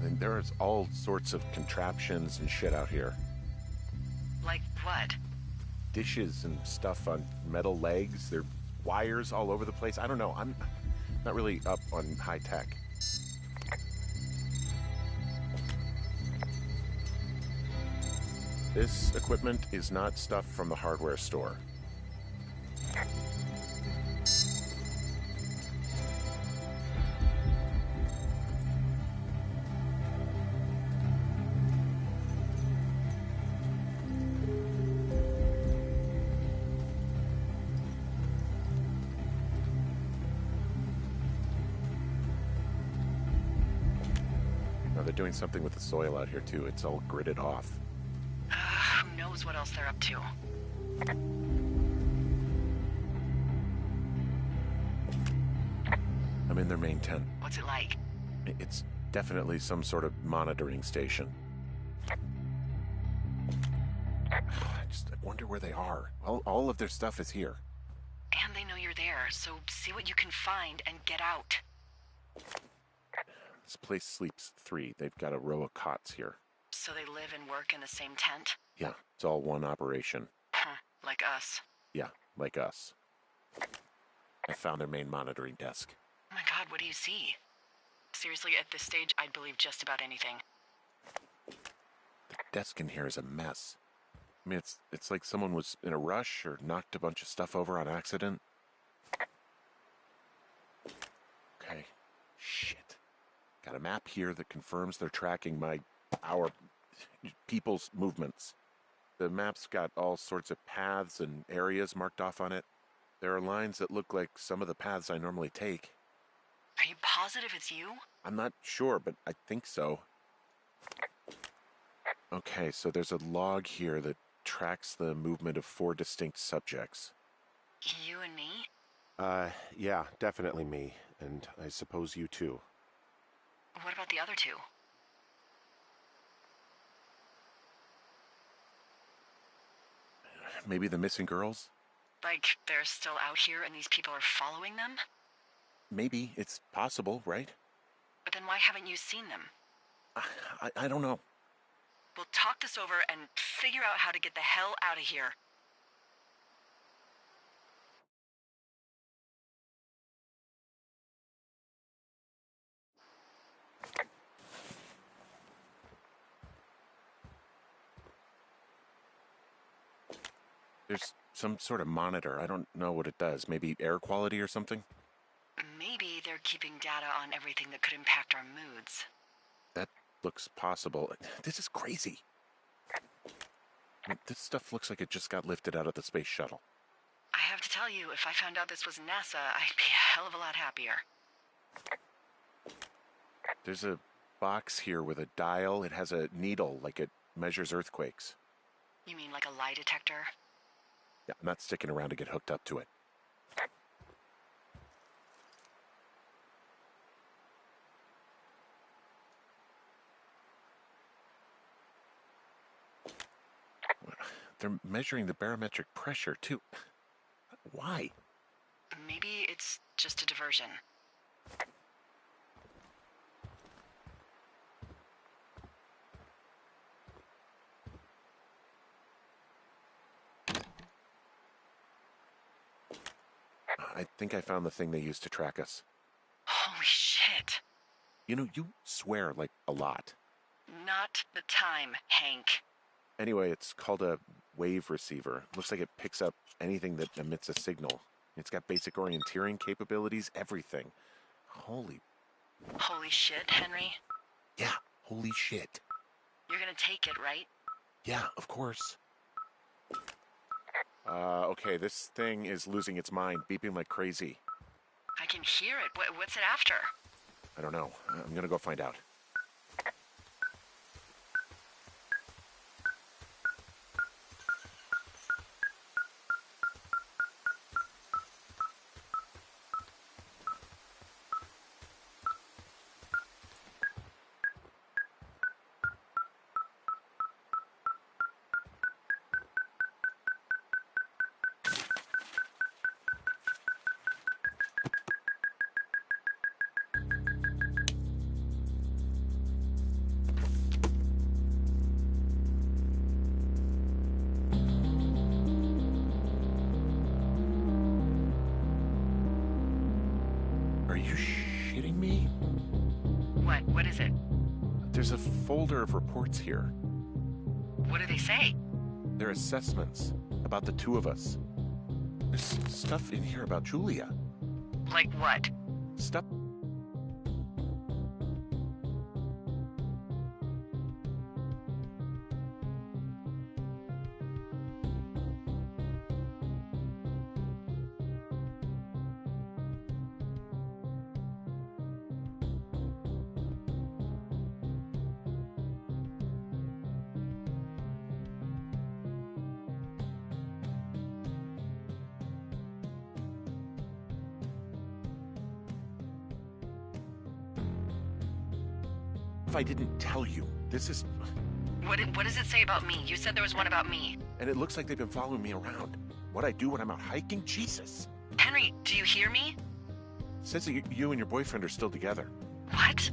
And there's all sorts of contraptions and shit out here. Like what? Dishes and stuff on metal legs. There are wires all over the place. I don't know. I'm not really up on high tech. This equipment is not stuff from the hardware store. Now they're doing something with the soil out here too. It's all gridded off. Who knows what else they're up to? I'm in their main tent. What's it like? It's definitely some sort of monitoring station. I wonder where they are. All of their stuff is here. And they know you're there, so see what you can find and get out. This place sleeps 3. They've got a row of cots here. So they live and work in the same tent? Yeah, it's all one operation. Huh, like us. Yeah, like us. I found their main monitoring desk. Oh my god, what do you see? Seriously, at this stage, I'd believe just about anything. The desk in here is a mess. I mean, it's like someone was in a rush or knocked a bunch of stuff over on accident. Okay. Shit. Got a map here that confirms they're tracking our people's movements. The map's got all sorts of paths and areas marked off on it. There are lines that look like some of the paths I normally take. Are you positive it's you? I'm not sure, but I think so. Okay, so there's a log here that tracks the movement of 4 distinct subjects. You and me? Yeah, definitely me. And I suppose you too. What about the other 2? Maybe the missing girls? Like, they're still out here and these people are following them? Maybe. It's possible, right? But then why haven't you seen them? I don't know. We'll talk this over and figure out how to get the hell out of here. There's some sort of monitor. I don't know what it does. Maybe air quality or something? Maybe they're keeping data on everything that could impact our moods. That looks possible. This is crazy. This stuff looks like it just got lifted out of the space shuttle. I have to tell you, if I found out this was NASA, I'd be a hell of a lot happier. There's a box here with a dial. It has a needle, like it measures earthquakes. You mean like a lie detector? Yeah, I'm not sticking around to get hooked up to it. They're measuring the barometric pressure, too. Why? Maybe it's just a diversion. I think I found the thing they used to track us. Holy shit. You know, you swear like a lot. Not the time, Hank. Anyway, it's called a wave receiver. Looks like it picks up anything that emits a signal. It's got basic orienteering capabilities, everything. Holy shit, Henry. Yeah, holy shit. You're gonna take it, right? Yeah, of course. Okay, this thing is losing its mind, beeping like crazy. I can hear it. What's it after? I don't know. I'm gonna go find out. Are you shitting me? What is it? There's a folder of reports here. What do they say? They're assessments about the two of us. There's stuff in here about Julia. Like what? Stuff. If I didn't tell you, this is... What does it say about me? You said there was one about me. And it looks like they've been following me around. What I do when I'm out hiking? Jesus. Henry, do you hear me? It says that you and your boyfriend are still together. What?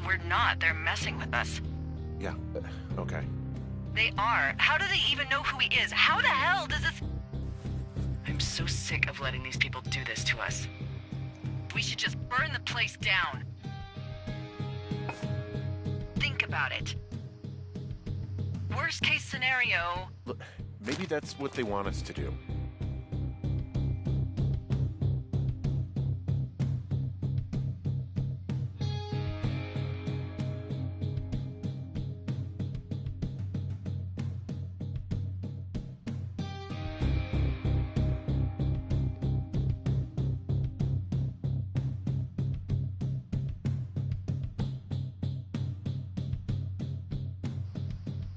We're not. They're messing with us. Yeah, okay. They are. How do they even know who he is? How the hell does this... I'm so sick of letting these people do this to us. We should just burn the place down. Think about it. Worst case scenario... Look, maybe that's what they want us to do.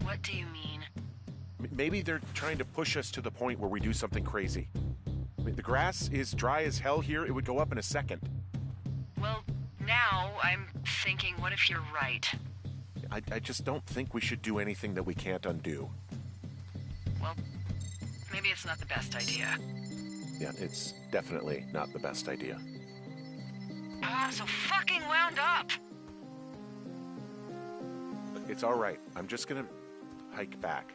What do you mean? Maybe they're trying to push us to the point where we do something crazy. I mean, the grass is dry as hell here. It would go up in a second. Well, now I'm thinking, what if you're right? I just don't think we should do anything that we can't undo. Well, maybe it's not the best idea. Yeah, it's definitely not the best idea. I'm so fucking wound up! It's all right. I'm just gonna hike back.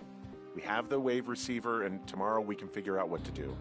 We have the wave receiver, and tomorrow we can figure out what to do.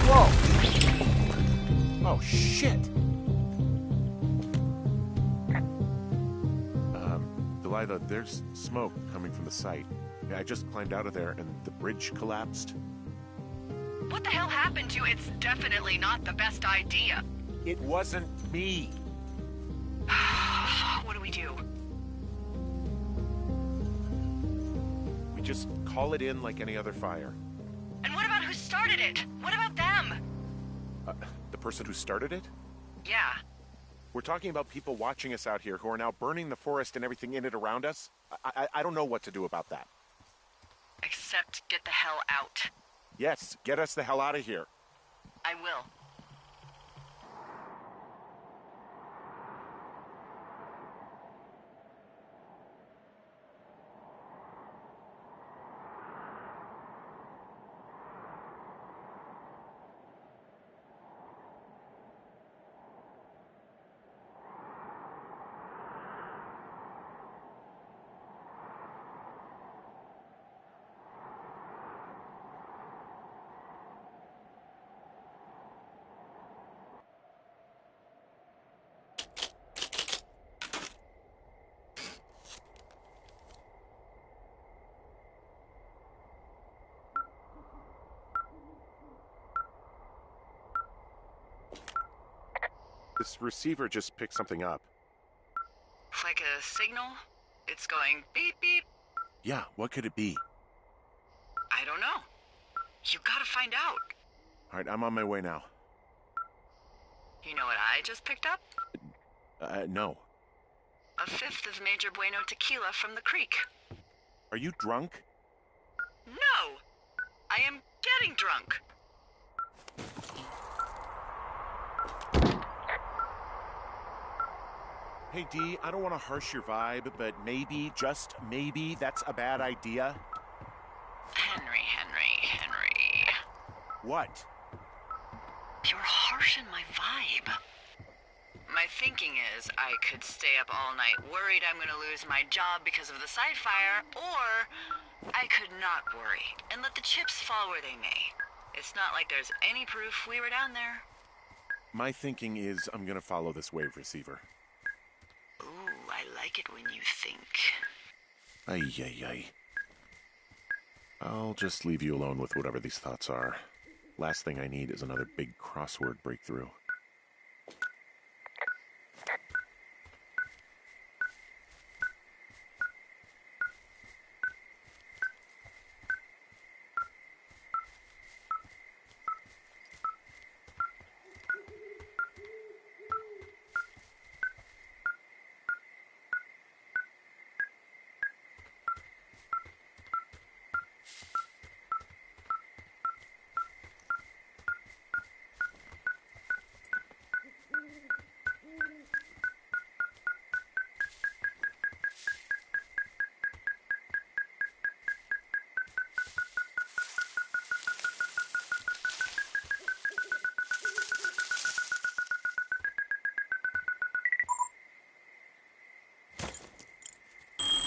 Whoa! Oh, shit! Delilah, there's smoke coming from the site. Yeah, I just climbed out of there and the bridge collapsed. What the hell happened to you? It's definitely not the best idea. It wasn't me. What do we do? We just call it in like any other fire. And what about who started it? What about them? The person who started it? Yeah. We're talking about people watching us out here who are now burning the forest and everything in it around us. I don't know what to do about that. Except get the hell out. Yes, get us the hell out of here. I will. This receiver just picked something up. Like a signal? It's going beep beep. Yeah, what could it be? I don't know. You gotta find out. All right, I'm on my way now. You know what I just picked up? No. A fifth of Major Bueno tequila from the creek. Are you drunk? No! I am getting drunk. Hey, Dee, I don't want to harsh your vibe, but maybe, just maybe, that's a bad idea. Henry. What? You're harshing my vibe. My thinking is I could stay up all night worried I'm gonna lose my job because of the side fire, or I could not worry and let the chips fall where they may. It's not like there's any proof we were down there. My thinking is I'm gonna follow this wave receiver. Ooh, I like it when you think. Ay. I'll just leave you alone with whatever these thoughts are. Last thing I need is another big crossword breakthrough.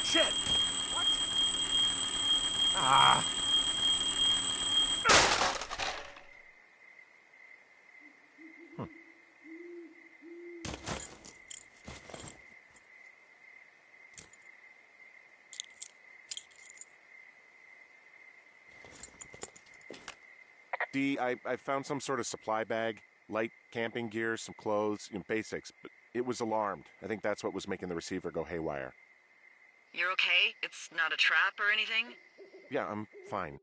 Shit! What? Ah! Dee, I found some sort of supply bag, light camping gear, some clothes, basics, but it was alarmed. I think that's what was making the receiver go haywire. You're okay? It's not a trap or anything? Yeah, I'm fine.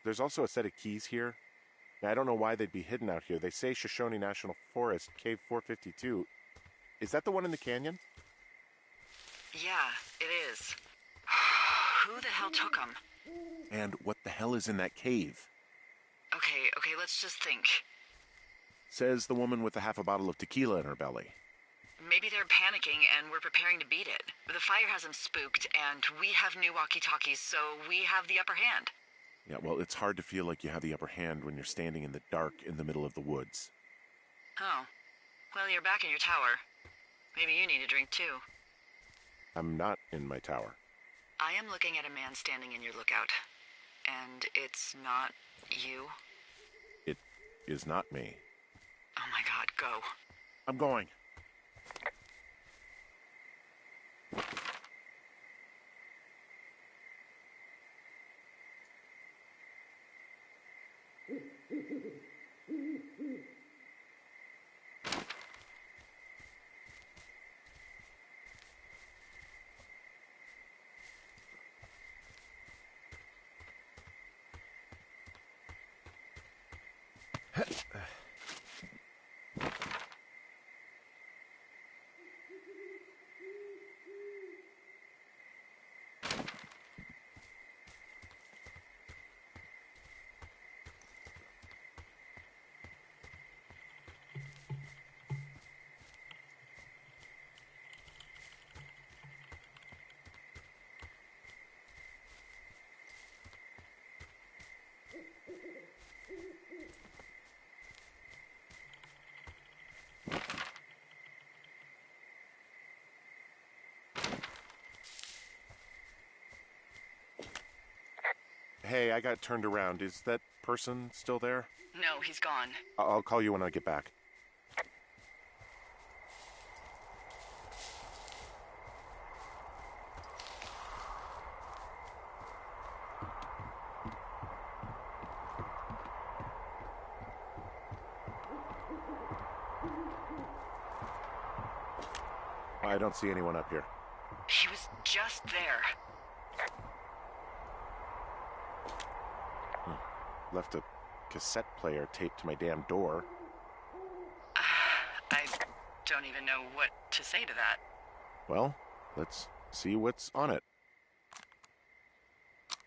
there's also a set of keys here. I don't know why they'd be hidden out here. They say Shoshone National Forest, Cave 452. Is that the one in the canyon? Yeah, it is. Who the hell took them? And what the hell is in that cave? Okay, let's just think. Says the woman with a half a bottle of tequila in her belly. Maybe they're panicking and we're preparing to beat it. The fire has them spooked, and we have new walkie-talkies, so we have the upper hand. Yeah, well, it's hard to feel like you have the upper hand when you're standing in the dark in the middle of the woods. Oh. Well, you're back in your tower. Maybe you need a drink, too. I'm not in my tower. I am looking at a man standing in your lookout. And it's not you? It is not me. Oh my god, go. I'm going. Hey, I got turned around. Is that person still there? No, he's gone. I'll call you when I get back. I don't see anyone up here. He was just there. Left a cassette player taped to my damn door. I don't even know what to say to that. Well, let's see what's on it.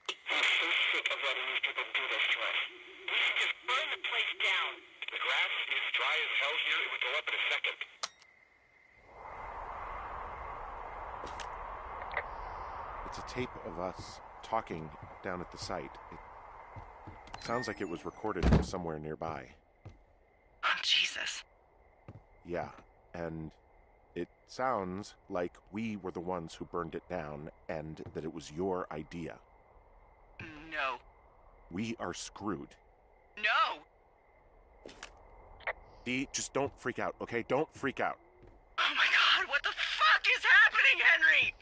I'm so sick of letting these people do this to us. We should just burn the place down. The grass is dry as hell here. It would go up in a second. It's a tape of us talking down at the site. It sounds like it was recorded from somewhere nearby. Oh, Jesus. Yeah, and it sounds like we were the ones who burned it down and that it was your idea. No. We are screwed. No! Dee, just don't freak out, okay? Don't freak out. Oh my god, what the fuck is happening, Henry?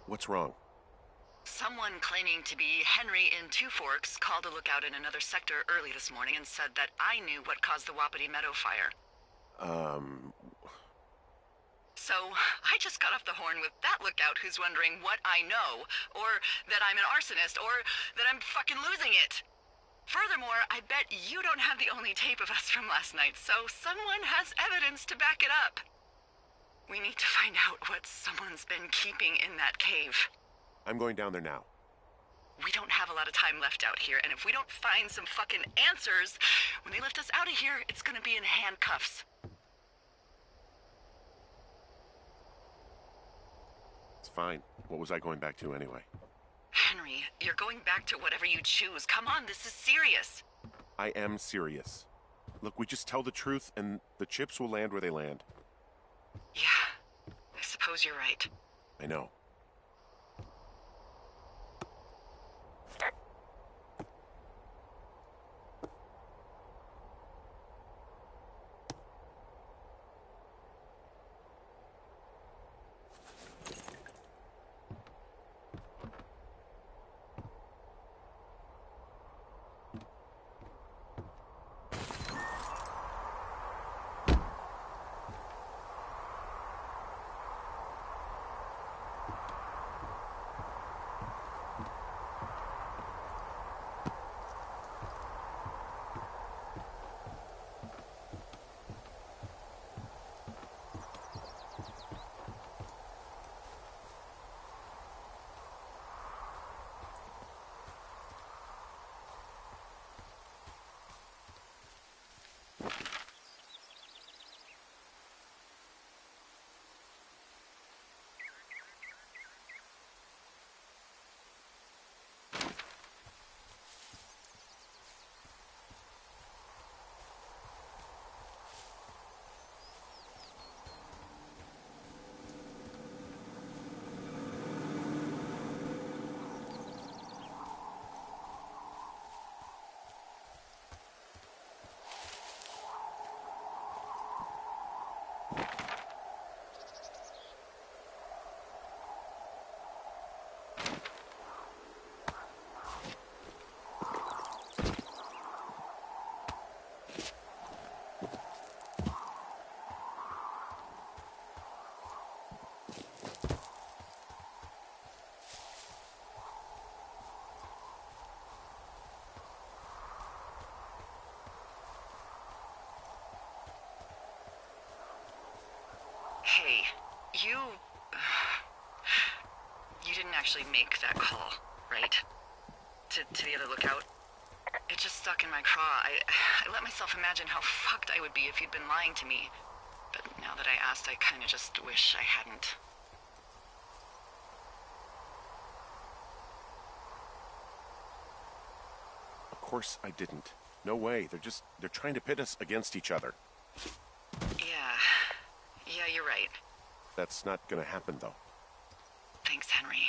What's wrong? Someone claiming to be Henry in Two Forks called a lookout in another sector early this morning and said that I knew what caused the Wapiti Meadow fire. So, I just got off the horn with that lookout who's wondering what I know, or that I'm an arsonist, or that I'm fucking losing it. Furthermore, I bet you don't have the only tape of us from last night, so someone has evidence to back it up. We need to find out what someone's been keeping in that cave. I'm going down there now. We don't have a lot of time left out here, and if we don't find some fucking answers, when they lift us out of here, it's gonna be in handcuffs. fine. What was I going back to anyway? Henry, you're going back to whatever you choose. Come on, this is serious. I am serious. Look, we just tell the truth, and the chips will land where they land. Yeah, I suppose you're right. I know. Hey, you didn't actually make that call, right? To the other lookout? It just stuck in my craw. I let myself imagine how fucked I would be if you'd been lying to me. But now that I asked, I kinda just wish I hadn't. Of course I didn't. No way. They're trying to pit us against each other. Yeah, you're right. That's not gonna happen, though. Thanks, Henry.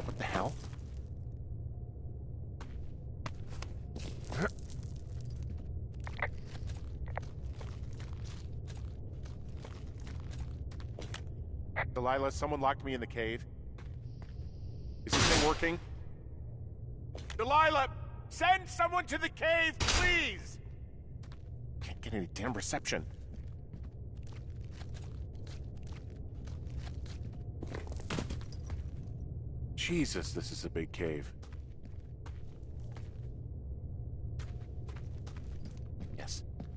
What the hell? Delilah, someone locked me in the cave. Is this thing working? Delilah! Send someone to the cave, please! Can't get any damn reception. Jesus, this is a big cave.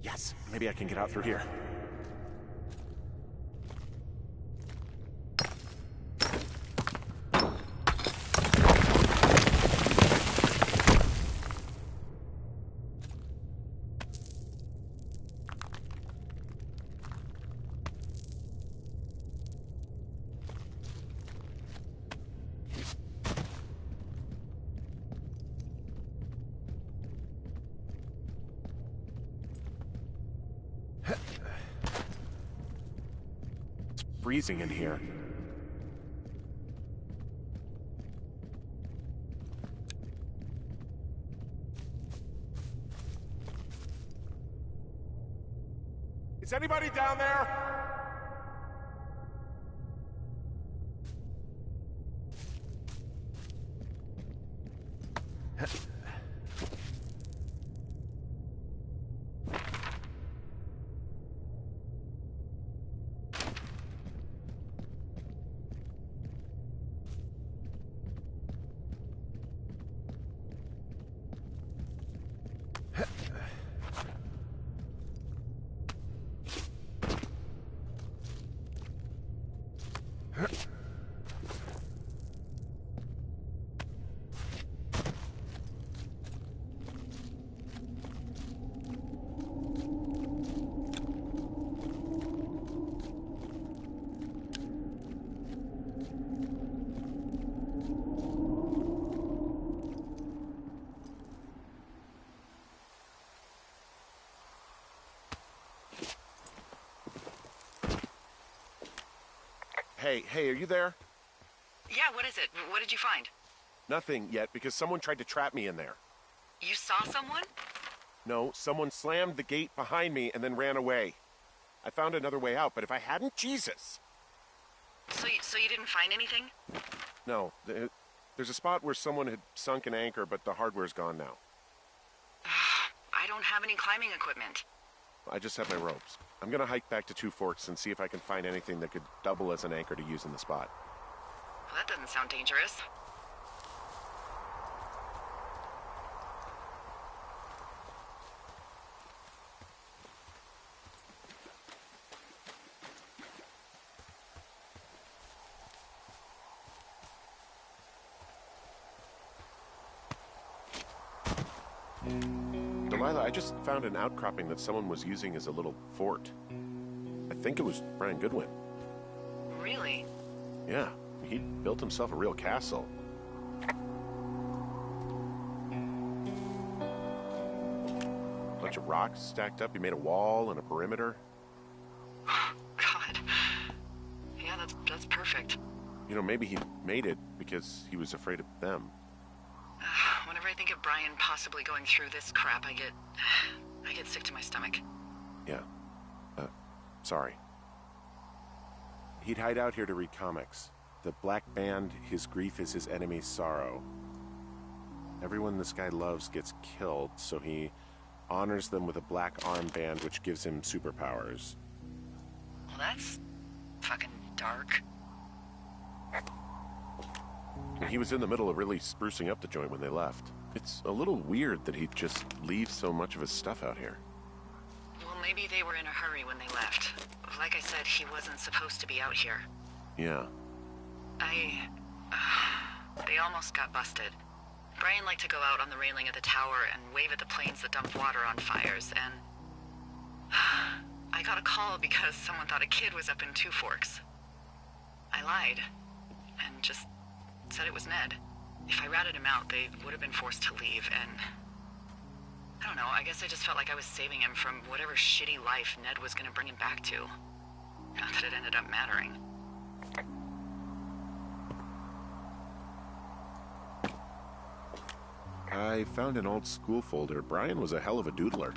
Yes, maybe I can get out through here. Freezing in here. Is anybody down there? Hey, are you there? Yeah, what is it? What did you find? Nothing yet, because someone tried to trap me in there. You saw someone? No, someone slammed the gate behind me and then ran away. I found another way out, but if I hadn't, Jesus! So you didn't find anything? No, there's a spot where someone had sunk an anchor, but the hardware's gone now. I don't have any climbing equipment. I just have my ropes. I'm gonna hike back to Two Forks and see if I can find anything that could double as an anchor to use in the spot. Well, that doesn't sound dangerous. Delilah, I just found an outcropping that someone was using as a little fort. I think it was Brian Goodwin. Really? Yeah, he built himself a real castle. Bunch of rocks stacked up. He made a wall and a perimeter. God. Yeah, that's perfect. You know, maybe he made it because he was afraid of them. Whenever I think of Brian possibly going through this crap, I get sick to my stomach. Yeah. Sorry. He'd hide out here to read comics. The Black Band, his grief is his enemy's sorrow. Everyone this guy loves gets killed, so he honors them with a black armband which gives him superpowers. Well, that's fucking dark. He was in the middle of really sprucing up the joint when they left. It's a little weird that he'd just leave so much of his stuff out here. Well, maybe they were in a hurry when they left. Like I said, he wasn't supposed to be out here. Yeah. They almost got busted. Brian liked to go out on the railing of the tower and wave at the planes that dumped water on fires, and I got a call because someone thought a kid was up in Two Forks. I lied, and just said it was Ned. If I ratted him out, they would have been forced to leave, and I don't know, I guess I just felt like I was saving him from whatever shitty life Ned was gonna bring him back to. Not that it ended up mattering. I found an old school folder. Brian was a hell of a doodler.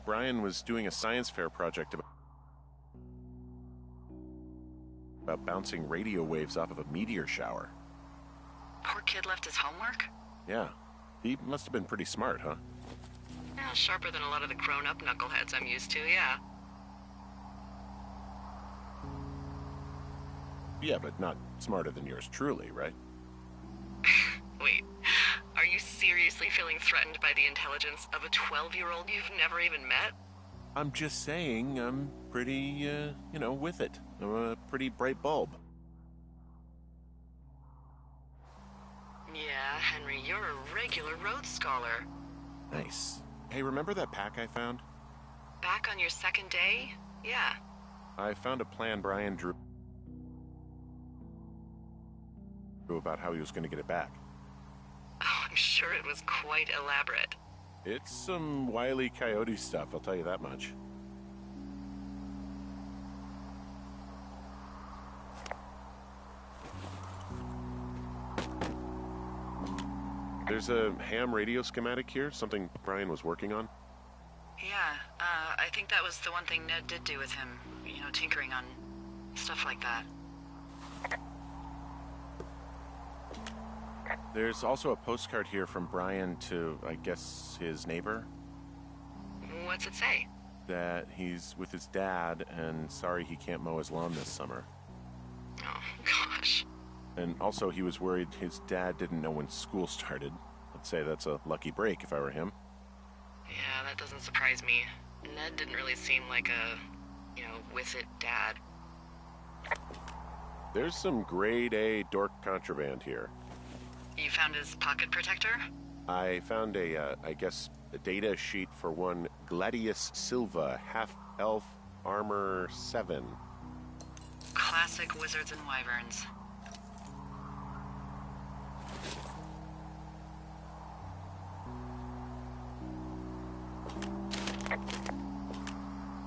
Brian was doing a science fair project about bouncing radio waves off of a meteor shower. Poor kid left his homework? Yeah. He must have been pretty smart, huh? Yeah, sharper than a lot of the grown-up knuckleheads I'm used to, yeah. Yeah, but not smarter than yours truly, right? Wait, are you seriously feeling threatened by the intelligence of a 12-year-old you've never even met? I'm just saying I'm pretty, with it. I'm a pretty bright bulb. Yeah, Henry, you're a regular Rhodes Scholar. Nice. Hey, remember that pack I found? Back on your second day? Yeah. I found a plan Brian drew about how he was going to get it back. Oh, I'm sure it was quite elaborate. It's some Wile E. Coyote stuff, I'll tell you that much. There's a ham radio schematic here, something Brian was working on. Yeah, I think that was the one thing Ned did do with him. You know, tinkering on stuff like that. There's also a postcard here from Brian to, I guess, his neighbor. What's it say? That he's with his dad and sorry he can't mow his lawn this summer. Oh, gosh. And also he was worried his dad didn't know when school started. I'd say that's a lucky break if I were him. Yeah, that doesn't surprise me. Ned didn't really seem like a, with it dad. There's some grade A dork contraband here. You found his pocket protector? I found a data sheet for one Gladius Silva, half-elf armor 7. Classic wizards and wyverns.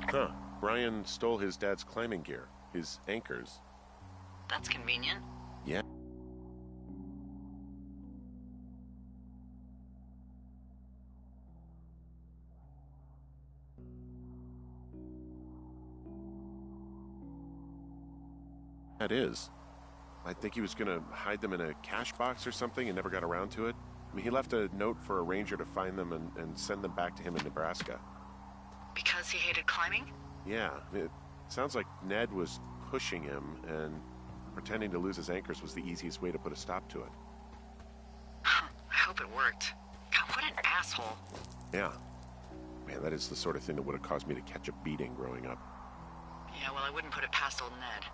Huh. Brian stole his dad's climbing gear, his anchors. That's convenient. Yeah. That is. I think he was going to hide them in a cash box or something and never got around to it. I mean, he left a note for a ranger to find them and send them back to him in Nebraska. Because he hated climbing? Yeah, it sounds like Ned was pushing him, and pretending to lose his anchors was the easiest way to put a stop to it. I hope it worked. God, what an asshole. Yeah. Man, that is the sort of thing that would have caused me to catch a beating growing up. Yeah, well, I wouldn't put it past old Ned.